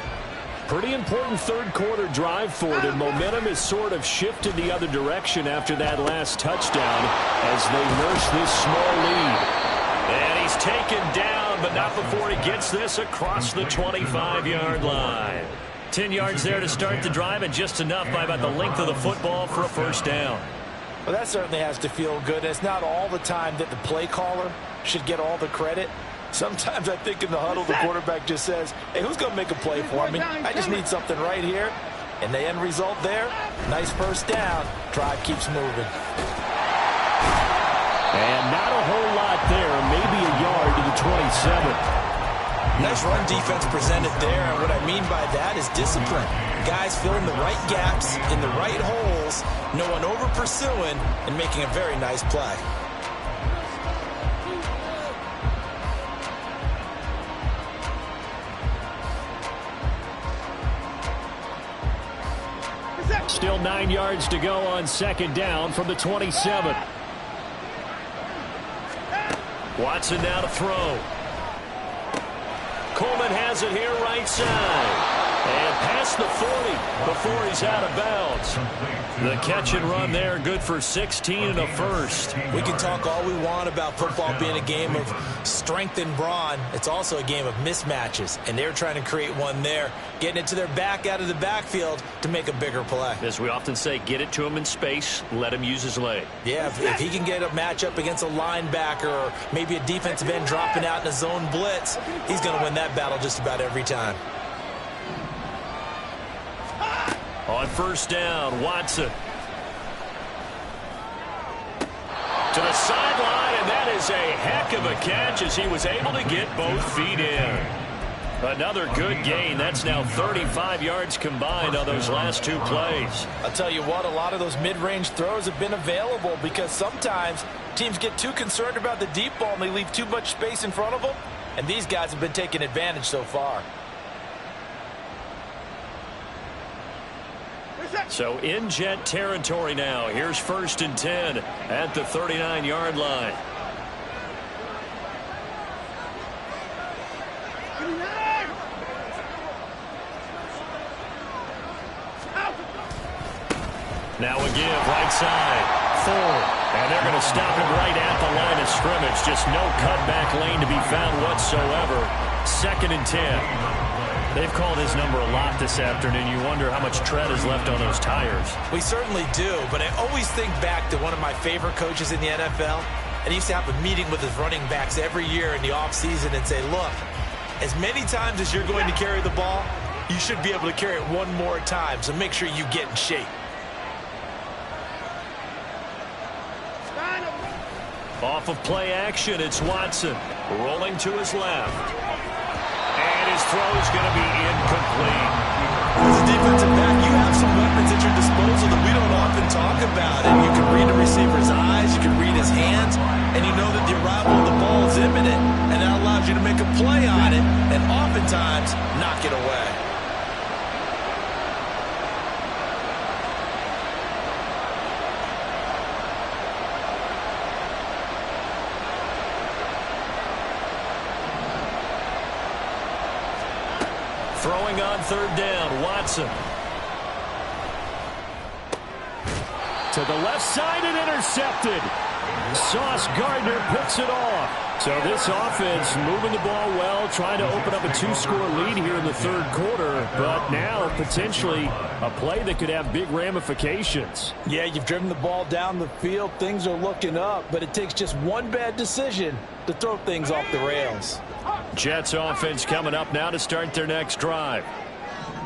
Pretty important third-quarter drive for them. Momentum has sort of shifted the other direction after that last touchdown as they nurse this small lead. And he's taken down, but not before he gets this across the 25-yard line. 10 yards there to start the drive, and just enough by about the length of the football for a first down. Well, that certainly has to feel good. It's not all the time that the play caller should get all the credit. Sometimes I think in the huddle, the quarterback just says, hey, who's going to make a play for me? I just need something right here. And the end result there, nice first down. Drive keeps moving. And not a whole lot there, maybe a yard to the 27. Nice run defense presented there, and what I mean by that is discipline. Guys filling the right gaps in the right holes, no one over pursuing, and making a very nice play. Still 9 yards to go on second down from the 27. Watson now to throw. Coleman has it here right side. And past the 40 before he's out of bounds. The catch and run there, good for 16 and a first. We can talk all we want about football being a game of strength and brawn. It's also a game of mismatches, and they're trying to create one there, getting it to their back out of the backfield to make a bigger play. As we often say, get it to him in space, let him use his leg. Yeah, if he can get a matchup against a linebacker or maybe a defensive end dropping out in a zone blitz, he's going to win that battle just about every time. On first down, Watson. To the sideline, and that is a heck of a catch as he was able to get both feet in. Another good gain. That's now 35 yards combined on those last two plays. I'll tell you what, a lot of those mid-range throws have been available because sometimes teams get too concerned about the deep ball and they leave too much space in front of them, and these guys have been taking advantage so far. So in Jet territory now. Here's 1st and 10 at the 39-yard line. Now a give right side. Ford. And they're going to stop him right at the line of scrimmage. Just no cutback lane to be found whatsoever. 2nd and 10. They've called his number a lot this afternoon. You wonder how much tread is left on those tires. We certainly do, but I always think back to one of my favorite coaches in the NFL, and he used to have a meeting with his running backs every year in the offseason and say, look, as many times as you're going to carry the ball, you should be able to carry it one more time, so make sure you get in shape. Off of play action, it's Watson rolling to his left. And his throw is going to be incomplete. As a defensive back, you have some weapons at your disposal that we don't often talk about. And you can read the receiver's eyes, you can read his hands, and you know that the arrival of the ball is imminent. And that allows you to make a play on it and oftentimes knock it away. Throwing on third down, Watson. To the left side and intercepted. Sauce Gardner picks it off. So this offense moving the ball well, trying to open up a 2-score lead here in the third quarter, but now potentially a play that could have big ramifications. Yeah, you've driven the ball down the field. Things are looking up, but it takes just one bad decision to throw things off the rails. Jets offense coming up now to start their next drive.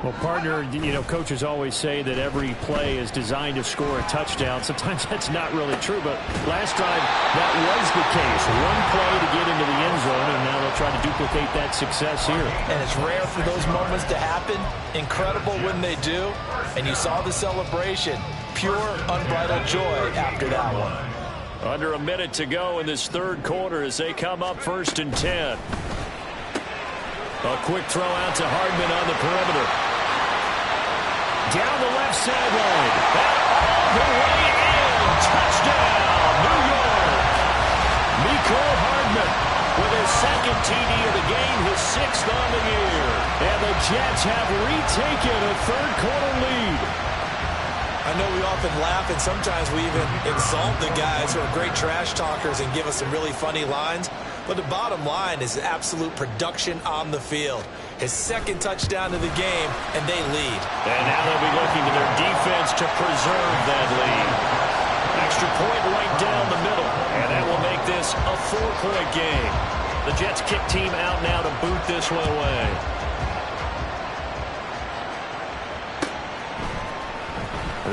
Well, partner, coaches always say that every play is designed to score a touchdown. Sometimes that's not really true, but last drive, that was the case. One play to get into the end zone, and now they'll try to duplicate that success here. And it's rare for those moments to happen. Incredible when they do. And you saw the celebration. Pure, unbridled joy after that one. Under a minute to go in this third quarter as they come up 1st and 10. A quick throw out to Hardman on the perimeter. Down the left sideline. All the way in. Touchdown, New York. Mecole Hardman with his second TD of the game, his 6th on the year. And the Jets have retaken a third quarter lead. I know we often laugh and sometimes we even insult the guys who are great trash talkers and give us some really funny lines. But the bottom line is absolute production on the field. His 2nd touchdown of the game, and they lead. And now they'll be looking to their defense to preserve that lead. Extra point right down the middle, and that will make this a 4-point game. The Jets kick team out now to boot this one away.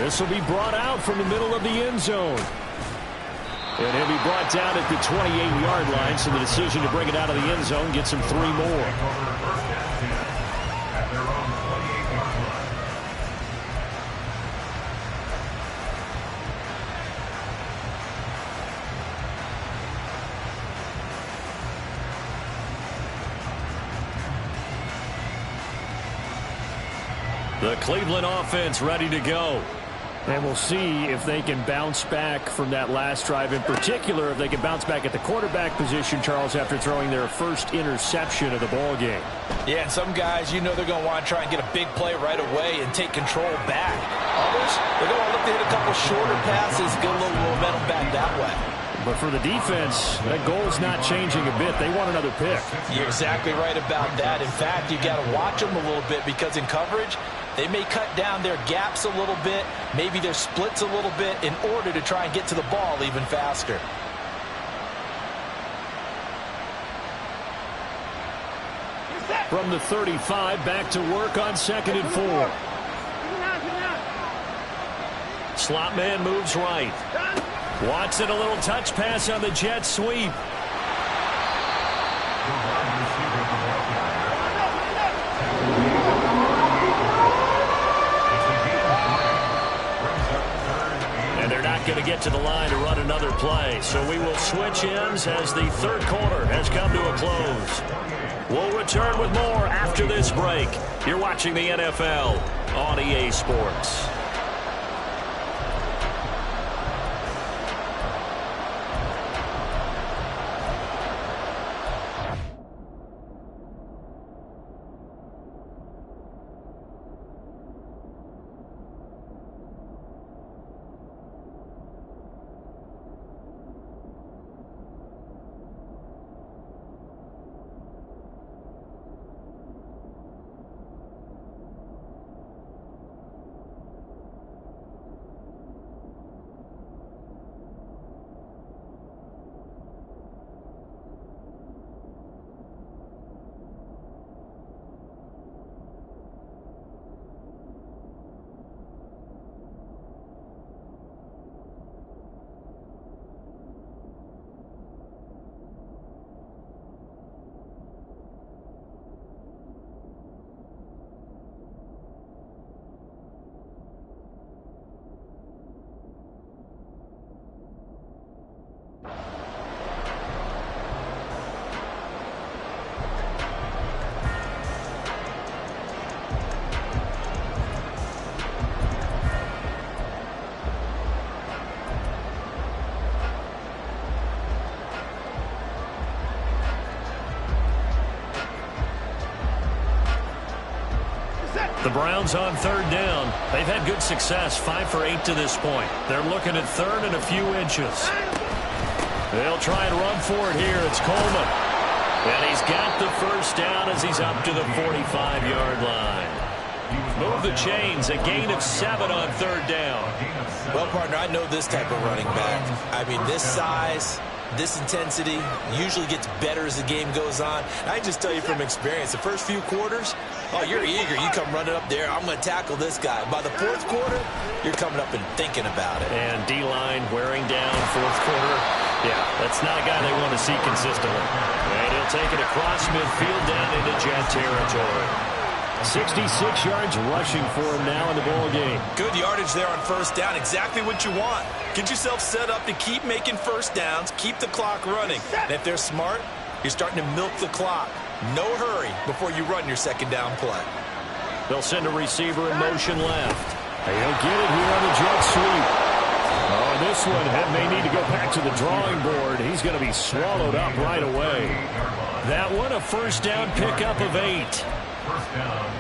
This will be brought out from the middle of the end zone. And he'll be brought down at the 28-yard line, so the decision to bring it out of the end zone gets him 3 more. The Cleveland offense ready to go. And we'll see if they can bounce back from that last drive. In particular, if they can bounce back at the quarterback position, Charles, after throwing their first interception of the ball game. Yeah, and some guys, they're going to want to try and get a big play right away and take control back. Others, they're going to look to hit a couple shorter passes, get a little momentum back that way. But for the defense, that goal's not changing a bit. They want another pick. You're exactly right about that. In fact, you got to watch them a little bit because in coverage, they may cut down their gaps a little bit, maybe their splits a little bit in order to try and get to the ball even faster. From the 35, back to work on 2nd and 4. Slot man moves right. Watson a little touch pass on the jet sweep. And they're not going to get to the line to run another play. So we will switch ends as the third quarter has come to a close. We'll return with more after this break. You're watching the NFL on EA Sports. The Browns on third down. They've had good success, 5 for 8 to this point. They're looking at third and a few inches. They'll try and run for it here. It's Coleman. And he's got the first down as he's up to the 45-yard line. Move the chains, a gain of 7 on third down. Well, partner, I know this type of running back. I mean, this size, this intensity usually gets better as the game goes on. I just tell you from experience, the first few quarters, oh, you're eager. You come running up there, I'm going to tackle this guy. By the fourth quarter, you're coming up and thinking about it. And D-line wearing down fourth quarter. Yeah, that's not a guy they want to see consistently. And he'll take it across midfield down into Jet territory. 66 yards rushing for him now in the ball game. Good yardage there on first down. Exactly what you want. Get yourself set up to keep making first downs, keep the clock running. And if they're smart, you're starting to milk the clock. No hurry before you run your second down play. They'll send a receiver in motion left. He'll get it here on the jet sweep. Oh, this one may need to go back to the drawing board. He's going to be swallowed up right away. That one, a first down pickup of 8.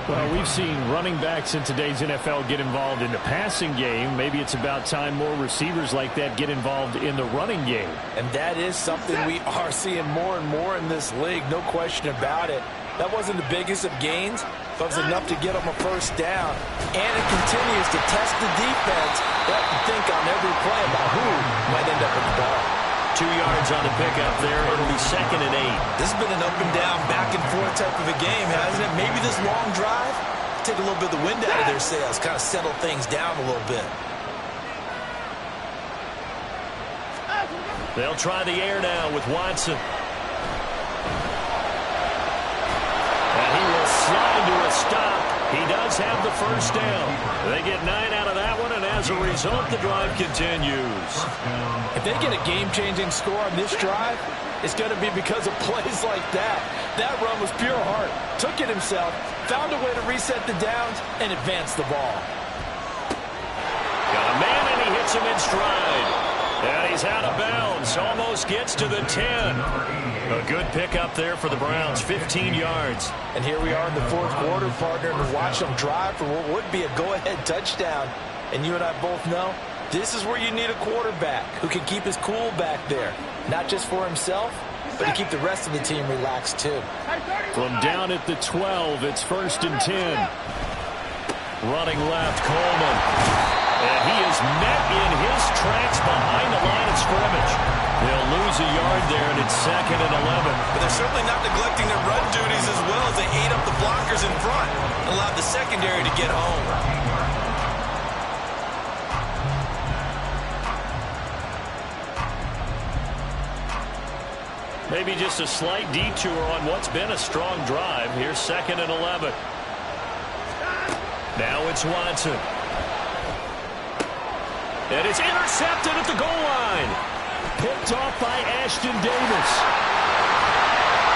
Well, we've seen running backs in today's NFL get involved in the passing game. Maybe it's about time more receivers like that get involved in the running game. And that is something we are seeing more and more in this league, no question about it. That wasn't the biggest of gains, but it was enough to get them a first down. And it continues to test the defense. They have to think on every play about who might end up with the ball. 2 yards on the pickup there. It'll be 2nd and 8. This has been an up and down, back and forth type of a game, hasn't it? Maybe this long drive, take a little bit of the wind out of their sails, kind of settle things down a little bit. They'll try the air now with Watson. And he will slide to a stop. He does have the first down. They get 9 out of that one, and as a result, the drive continues. If they get a game-changing score on this drive, it's going to be because of plays like that. That run was pure heart. Took it himself, found a way to reset the downs, and advance the ball. Got a man, and he hits him in stride. And he's out of bounds. Almost gets to the 10. A good pickup there for the Browns, 15 yards. And here we are in the fourth quarter, partner, and watch them drive for what would be a go-ahead touchdown. And you and I both know this is where you need a quarterback who can keep his cool back there. Not just for himself, but to keep the rest of the team relaxed too. From down at the 12, it's 1st and 10. Running left, Coleman. And he is met in his tracks behind the line of scrimmage. They'll lose a yard there, and it's 2nd and 11. But they're certainly not neglecting their run duties as well as they ate up the blockers in front and allowed the secondary to get home. Maybe just a slight detour on what's been a strong drive. Here's 2nd and 11. Now it's Watson. And it's intercepted at the goal line. Picked off by Ashton Davis.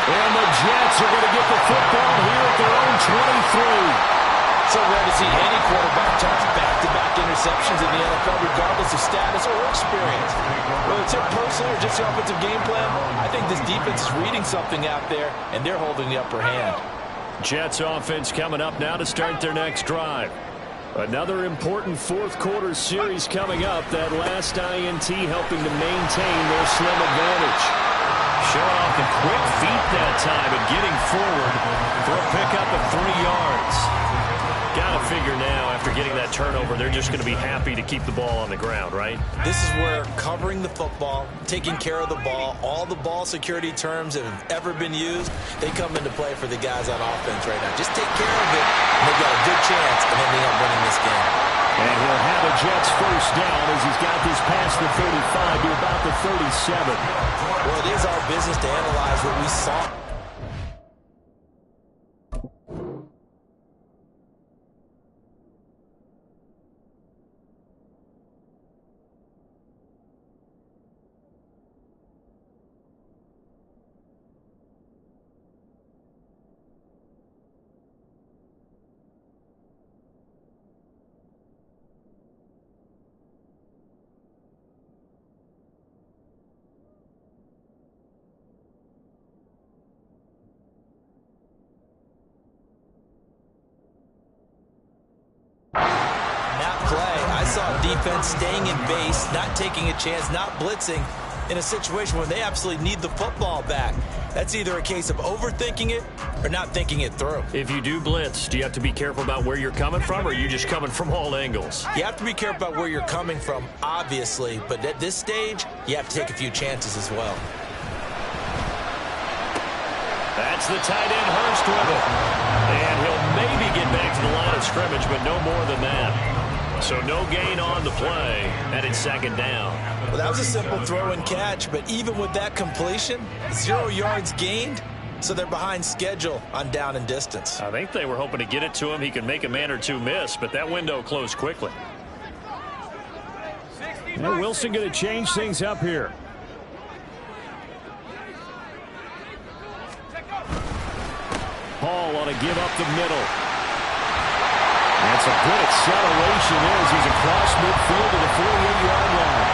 And the Jets are going to get the football here at their own 23. So rare to see any quarterback toss back-to-back interceptions in the NFL, regardless of status or experience. Whether it's him personally or just the offensive game plan, I think this defense is reading something out there, and they're holding the upper hand. Jets offense coming up now to start their next drive. Another important fourth quarter series coming up. That last INT helping to maintain their slim advantage. Showing off the quick feet that time and getting forward for a pickup of 3 yards. Got to figure now, after getting that turnover, they're just going to be happy to keep the ball on the ground, right? This is where covering the football, taking care of the ball, all the ball security terms that have ever been used, they come into play for the guys on offense right now. Just take care of it, and they've got a good chance of ending up winning this game. And he'll have a Jets first down as he's got this past the 35 to about the 37. Well, it is our business to analyze what we saw. just saw defense staying in base, not taking a chance, not blitzing in a situation where they absolutely need the football back. That's either a case of overthinking it or not thinking it through. If you do blitz, do you have to be careful about where you're coming from, or are you just coming from all angles? You have to be careful about where you're coming from, obviously, but at this stage, you have to take a few chances as well. That's the tight end, Hurst, with it. And he'll maybe get back to the line of scrimmage, but no more than that. So no gain on the play, and it's second down. Well, that was a simple throw and catch, but even with that completion, 0 yards gained, so they're behind schedule on down and distance. I think they were hoping to get it to him. He could make a man or two miss, but that window closed quickly. Now Wilson going to change things up here. Hall ought to give up the middle. That's a good acceleration as he's across midfield to the 48-yard line.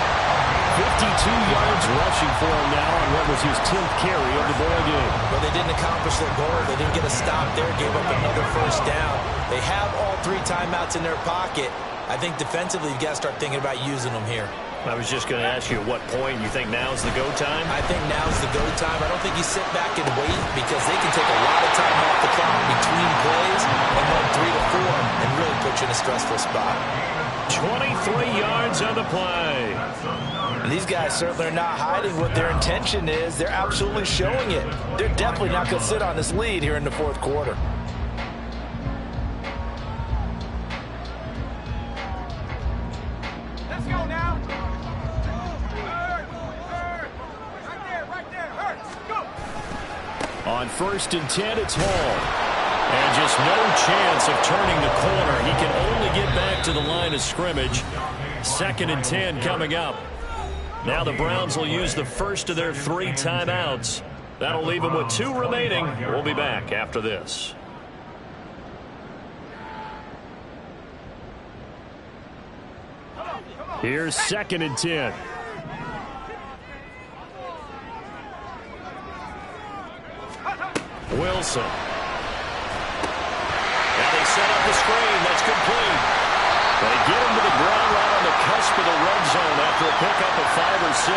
52 yards rushing for him now on what was his 10th carry of the ball game. Well, they didn't accomplish their goal. They didn't get a stop there, gave up another first down. They have all 3 timeouts in their pocket. I think defensively you've got to start thinking about using them here. I was just going to ask you at what point you think now's the go time? I think now's the go time. I don't think you sit back and wait because they can take a lot of time off the clock between plays and run 3 to 4 and really put you in a stressful spot. 23 yards on the play. And these guys certainly are not hiding what their intention is. They're absolutely showing it. They're definitely not going to sit on this lead here in the fourth quarter. Let's go now. On 1st and 10, it's Hall. And just no chance of turning the corner. He can only get back to the line of scrimmage. 2nd and 10 coming up. Now the Browns will use the first of their 3 timeouts. That'll leave them with 2 remaining. We'll be back after this. Here's 2nd and 10. Wilson. Now they set up the screen. That's complete. They get him to the ground right on the cusp of the red zone after a pickup of 5 or 6.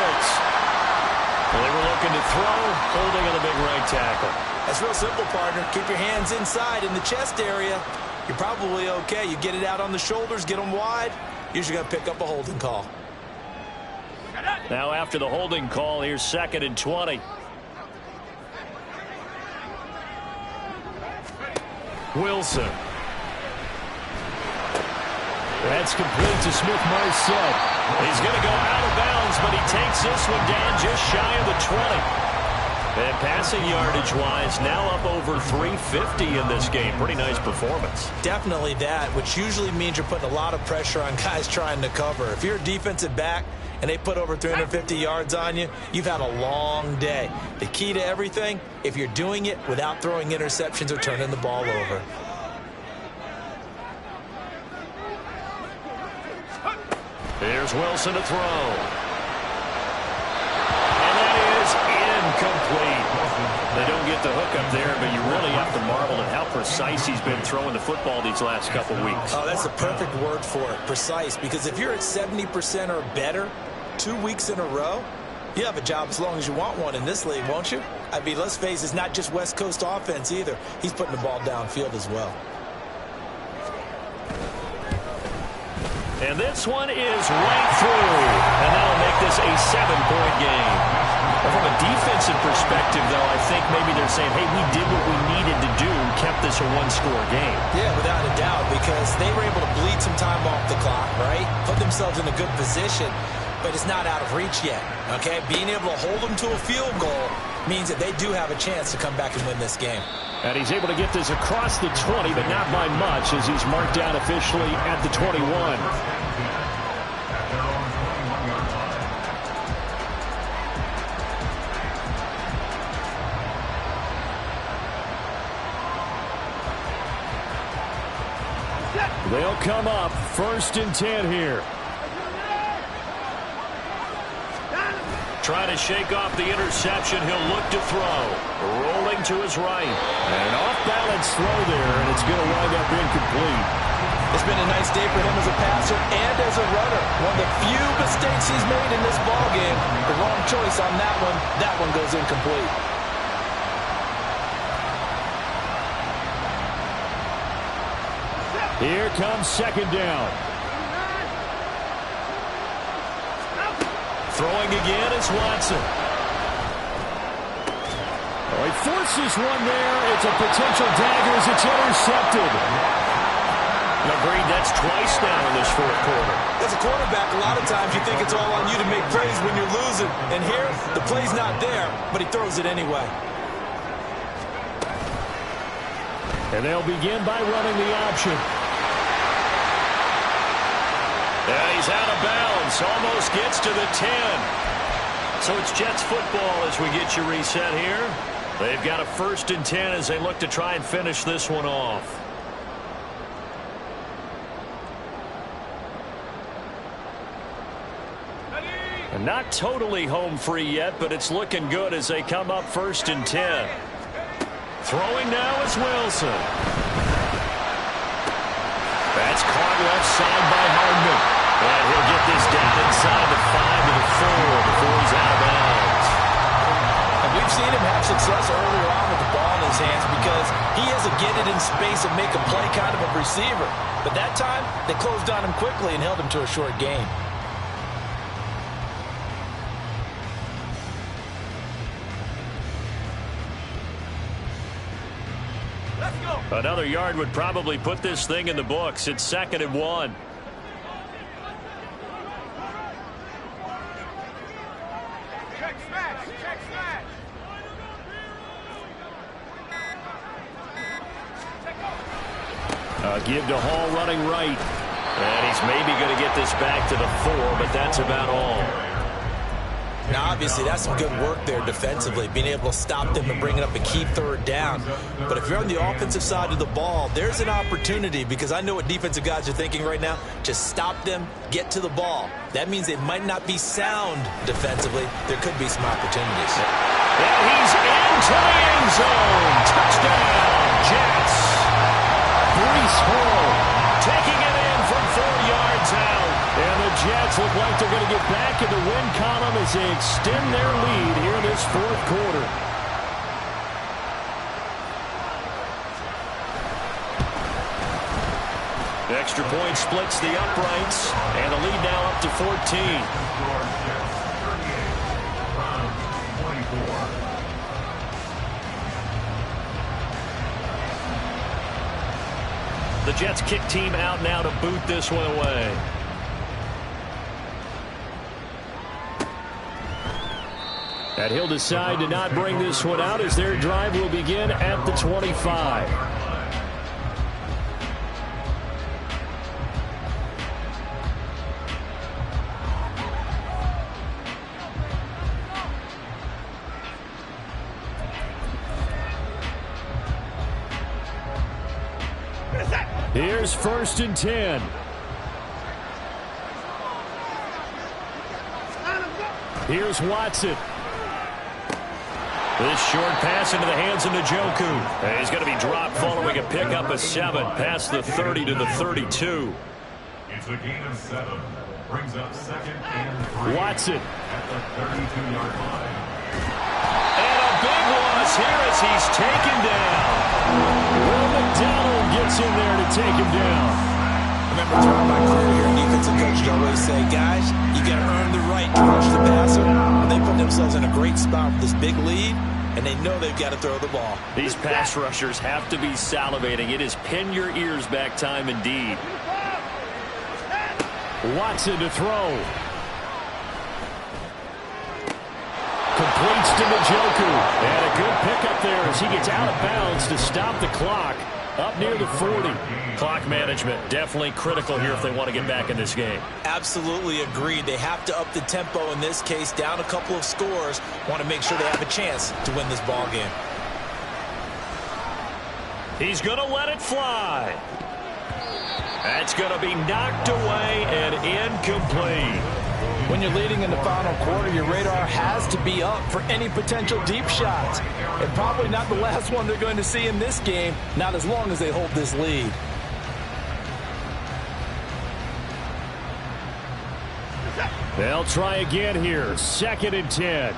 Well, they were looking to throw, holding on the big right tackle. That's real simple, partner. Keep your hands inside in the chest area. You're probably okay. You get it out on the shoulders, get them wide. Usually going to pick up a holding call. Now after the holding call, here's 2nd and 20. Wilson. That's complete to Smith-Marset. He's going to go out of bounds, but he takes this one down just shy of the 20. And passing yardage-wise, now up over 350 in this game. Pretty nice performance. Definitely that, which usually means you're putting a lot of pressure on guys trying to cover. If you're a defensive back and they put over 350 yards on you, you've had a long day. The key to everything, if you're doing it without throwing interceptions or turning the ball over. Here's Wilson to throw. And that is incomplete. They don't get the hook up there, but you really have to marvel at how precise he's been throwing the football these last couple weeks. Oh, that's a perfect word for it, precise, because if you're at 70% or better 2 weeks in a row, you have a job as long as you want one in this league, won't you? I mean, let's face it, it's not just West Coast offense either. He's putting the ball downfield as well. And this one is right through. And that'll make this a 7-point game. Well, from a defensive perspective, though, I think maybe they're saying, hey, we did what we needed to do, kept this a 1-score game. Yeah, without a doubt, because they were able to bleed some time off the clock, right? Put themselves in a good position, but it's not out of reach yet, okay? Being able to hold them to a field goal means that they do have a chance to come back and win this game. And he's able to get this across the 20, but not by much, as he's marked down officially at the 21. They'll come up 1st and 10 here. Trying to shake off the interception. He'll look to throw. Rolling to his right. And an off-balance throw there, and it's going to wind up incomplete. It's been a nice day for him as a passer and as a runner. One of the few mistakes he's made in this ball game. The wrong choice on that one. That one goes incomplete. Here comes second down. Throwing again is Watson. Oh, he forces one there. It's a potential dagger as it's intercepted. Agreed, that's twice now in this fourth quarter. As a quarterback, a lot of times you think it's all on you to make plays when you're losing. And here, the play's not there, but he throws it anyway. And they'll begin by running the option. Yeah, he's out of bounds. Almost gets to the 10. So it's Jets football as we get you reset here. They've got a 1st and 10 as they look to try and finish this one off. And not totally home free yet, but it's looking good as they come up 1st and 10. Throwing now is Wilson. That's caught left side by Hardman. And he'll get this down inside the 5 to the 4 before he's out of bounds. And we've seen him have success earlier on with the ball in his hands because he is a get it in space and make a play kind of a receiver. But that time, they closed on him quickly and held him to a short gain. Another yard would probably put this thing in the books. It's 2nd and 1. Give to Hall running right. And he's maybe going to get this back to the 4, but that's about all. Now, obviously, that's some good work there defensively, being able to stop them and bring it up a key 3rd down. But if you're on the offensive side of the ball, there's an opportunity because I know what defensive guys are thinking right now. Just stop them, get to the ball. That means they might not be sound defensively. There could be some opportunities. And he's into the end zone. Touchdown, Jets. Breece Hall taking it in from 4 yards out. And the Jets look like they're going to get back in the win column as they extend their lead here in this 4th quarter. The extra point splits the uprights, and the lead now up to 14. The Jets kick team out now to boot this one away. And he'll decide to not bring this one out as their drive will begin at the 25. Here's 1st and 10. Here's Watson. This short pass into the hands of Njoku. And he's going to be dropped following a pickup of 7 past the 30 to the 32. It's a gain of 7. Brings up 2nd and 3. Watson. At the 32-yard line. And a big loss here as he's taken down. Will McDonald gets in there to take him down. I remember throughout my career here, defensive coaches always say, guys, you got to earn the right to rush the passer. And they put themselves in a great spot with this big lead, and they know they've got to throw the ball. These pass rushers have to be salivating. It is pin your ears back time indeed. Watson to throw. Completes to Njoku. And a good pickup there as he gets out of bounds to stop the clock up near the 40. Clock management definitely critical here if they want to get back in this game. Absolutely agreed. They have to up the tempo in this case, down a couple of scores. Want to make sure they have a chance to win this ball game. He's going to let it fly. That's going to be knocked away and incomplete. When you're leading in the final quarter, your radar has to be up for any potential deep shots. And probably not the last one they're going to see in this game, not as long as they hold this lead. They'll try again here. 2nd and 10.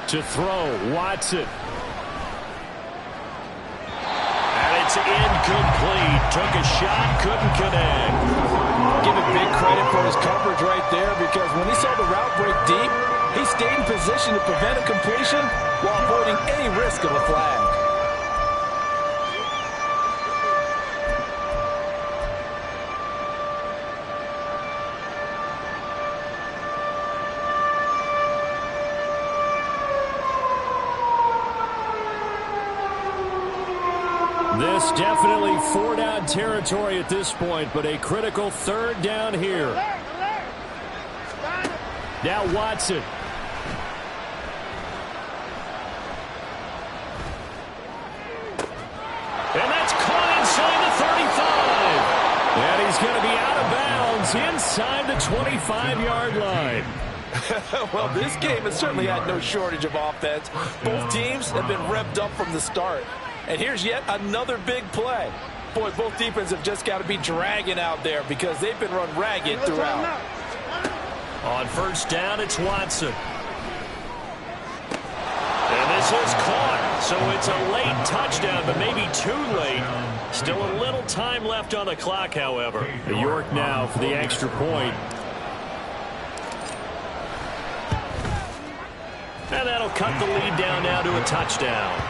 To throw, Watson. And it's incomplete. Took a shot, couldn't connect. Give him big credit for his coverage right there, because when he saw the route break deep, he stayed in position to prevent a completion while avoiding any risk of a flag. This definitely 4-down territory at this point, but a critical 3rd down here. Now Watson. And that's caught inside the 35. And he's going to be out of bounds inside the 25-yard line. Well, this game has certainly had no shortage of offense. Both teams have been revved up from the start. And here's yet another big play. Boy, both defenses have just got to be dragging out there because they've been run ragged throughout. On 1st down, it's Watson. And this is caught. So it's a late touchdown, but maybe too late. Still a little time left on the clock, however. York now for the extra point. And that'll cut the lead down now to a touchdown.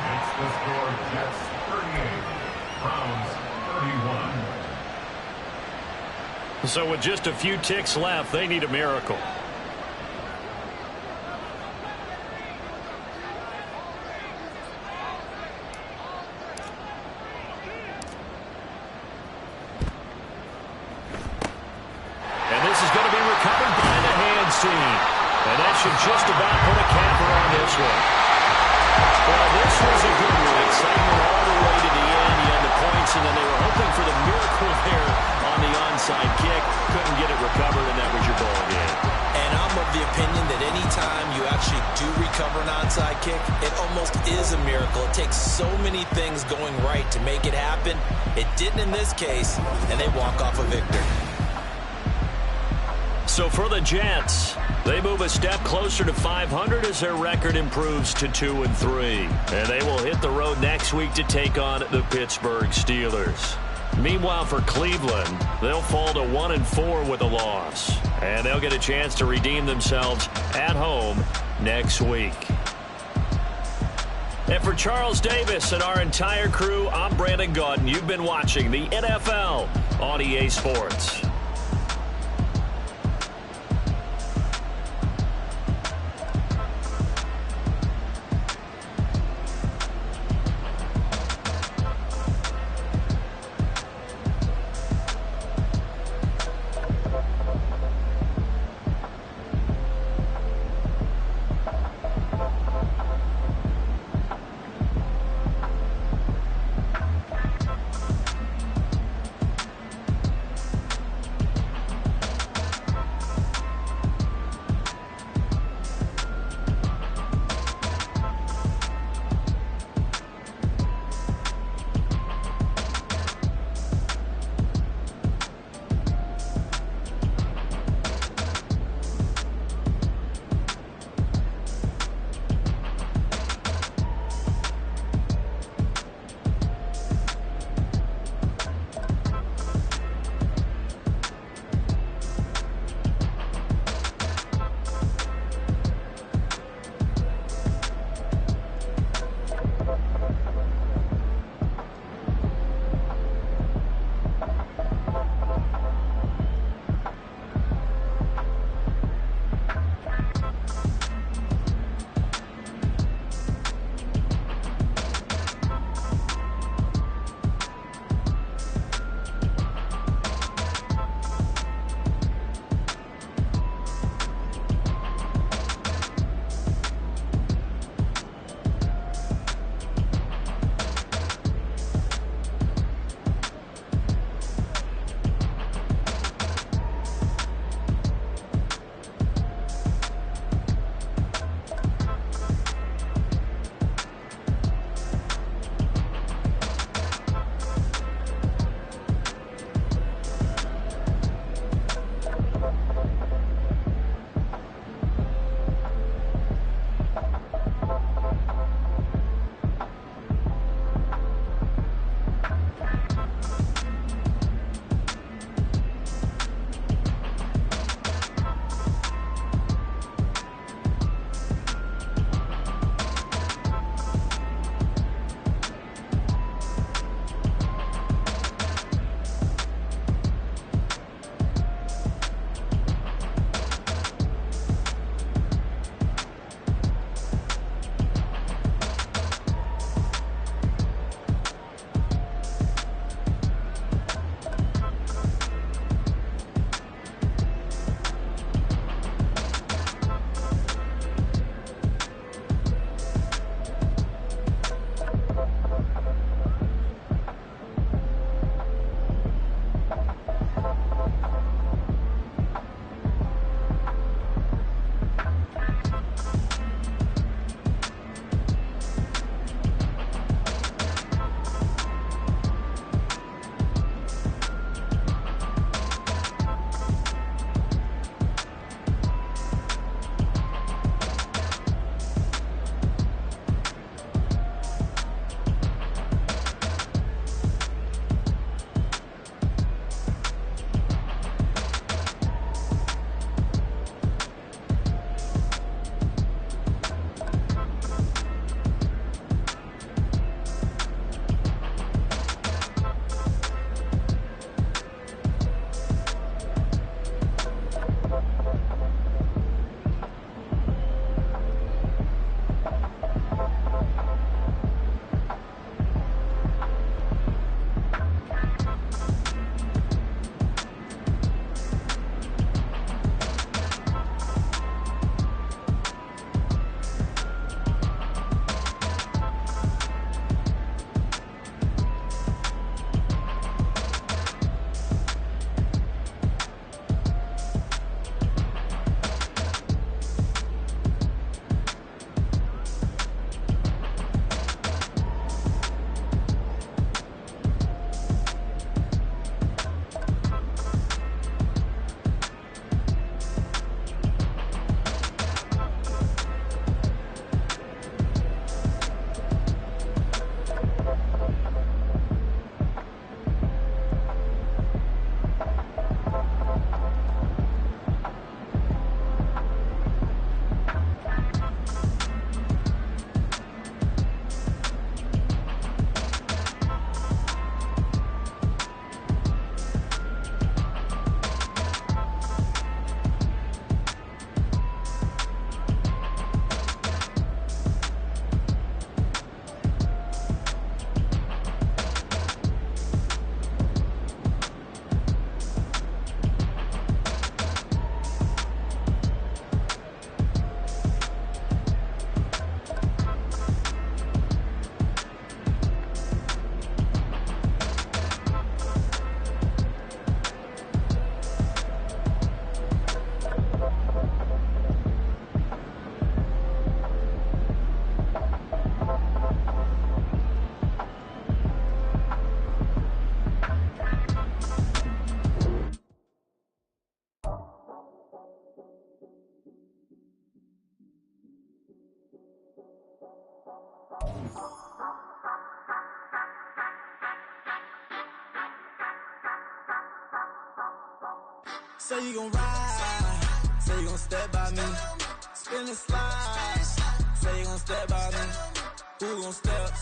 Makes the score Jets 38, Browns 31. So with just a few ticks left, they need a miracle. And this is going to be recovered by the hands team. And that should just about put a capper on this one. Well, this was a good one. Excitement all the way to the end. You had the points, and then they were hoping for the miracle there on the onside kick. Couldn't get it recovered, and that was your ball game. And I'm of the opinion that any time you actually do recover an onside kick, it almost is a miracle. It takes so many things going right to make it happen. It didn't in this case, and they walk off a victor. So for the Jets, they move a step closer to 500 as their record improves to 2-3. And they will hit the road next week to take on the Pittsburgh Steelers. Meanwhile, for Cleveland, they'll fall to 1-4 with a loss. And they'll get a chance to redeem themselves at home next week. And for Charles Davis and our entire crew, I'm Brandon Gaudin. You've been watching the NFL on EA Sports. Say you gon' ride, say you gon' step by me. Spin and slide, say you gon' step by me. Who gon' step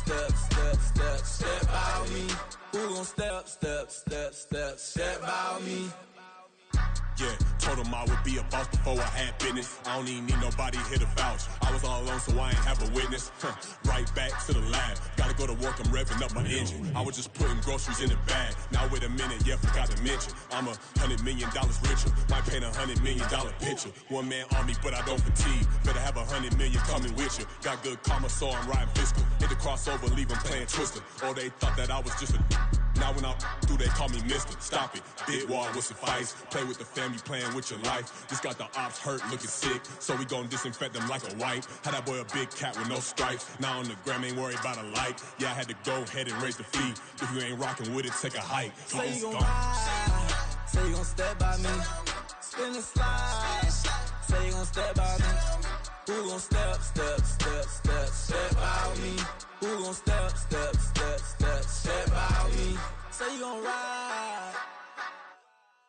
by me? Who gon' step by me? Yeah, told him I would be a boss before I had business. I don't even need nobody here to vouch. I was all alone, so I ain't have a witness. Right back to the lab. Gotta go to work, I'm revving up my engine. I was just putting groceries in the bag. Now wait a minute, yeah, forgot to mention. I'm $100 million richer. Might paint $100 million picture. One man army, but I don't fatigue. Better have 100 million coming with you. Got good karma, so I'm riding fiscal. Hit the crossover, leave them playing Twister. Or they thought that I was just a... Now when I'm through, they call me mister. Stop it. Big wall would suffice. Play with the family, playing with your life. Just got the ops hurt, looking sick. So we gon' disinfect them like a wipe. Had that boy a big cat with no stripes. Now on the gram, ain't worried about a like. Yeah, I had to go ahead and raise the fee. If you ain't rocking with it, take a hike. Say you gon' ride. Say you gon' step by me. Spin and slide. Say you gon' step by me. Who gon' step by me? Who gon' step by me? Say you gon' ride.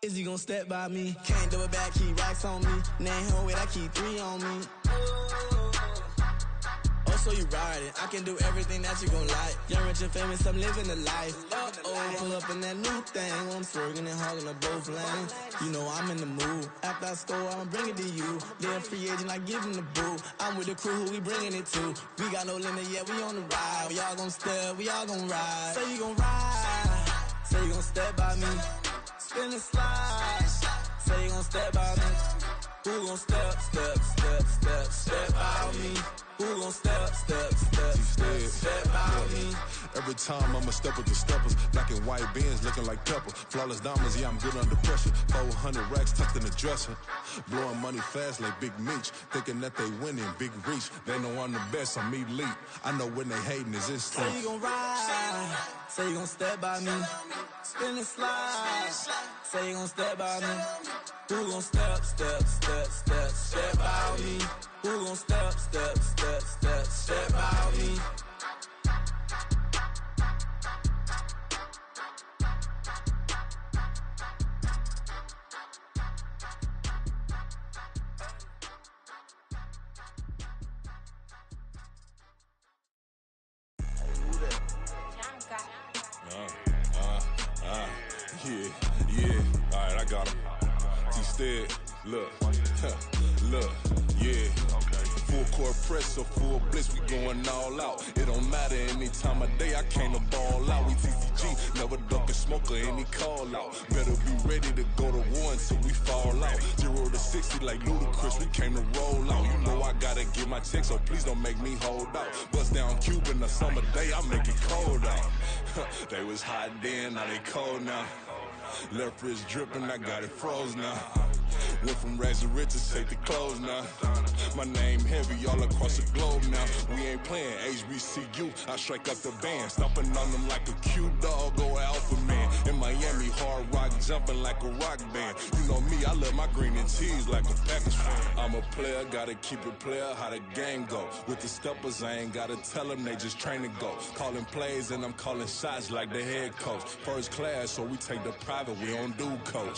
Is he gon' step by me? Can't do it back, keep racks on me. Name home with I keep 3 on me. Oh, so you ride it. I can do everything that you gon' like. Young, rich, and famous, I'm living the life. Uh-oh, pull up in that new thing. When I'm swerving and hogging up both lanes. You know I'm in the mood. After I score, I'ma bring it to you. They're a free agent, I give him the boo. I'm with the crew, who we bringing it to. We got no limit, yeah, we on the ride. We all gon' step, we all gon' ride. Say you gon' ride. Say you gon' step by me. Spin and slide. Say you gon' step by me. Who gon' step by me? Who gon' step by me? Every time I'ma step with the steppers. Black and white beans looking like pepper. Flawless diamonds, yeah, I'm good under pressure. 400 racks tucked in the dresser. Blowing money fast like Big Meech. Thinking that they winning, big reach. They know I'm the best, I'm elite. I know when they hating is instinct. Say you gon' ride. Say you gon' step by me. Spin and slide. Say you gon' step by me. Who gon' step by me? Who gon' step by me? Yeah. Alright, I got him. Instead, look, yeah. Full court press, so full blitz, we going all out. It don't matter any time of day, I came to ball out. We TCG, never duck a smoker, any call out. Better be ready to go to war until we fall out. 0 to 60 like Ludacris, we came to roll out. You know I gotta get my check, so please don't make me hold out. Bust down Cuban a summer day, I make it cold out. They was hot then, now they cold now. Left wrist dripping, I got it froze now. Went from rags to riches, take the clothes now. My name heavy all across the globe now. We ain't playing HBCU, I strike up the band. Stomping on them like a cute dog or alpha man. In Miami, hard rock jumping like a rock band. You know me, I love my green and cheese like a Packers fan. I'm a player, gotta keep it player, how the game go. With the steppers, I ain't gotta tell them, they just train to go. Calling plays and I'm calling shots like the head coach. First class, so we take the private, we don't do coach.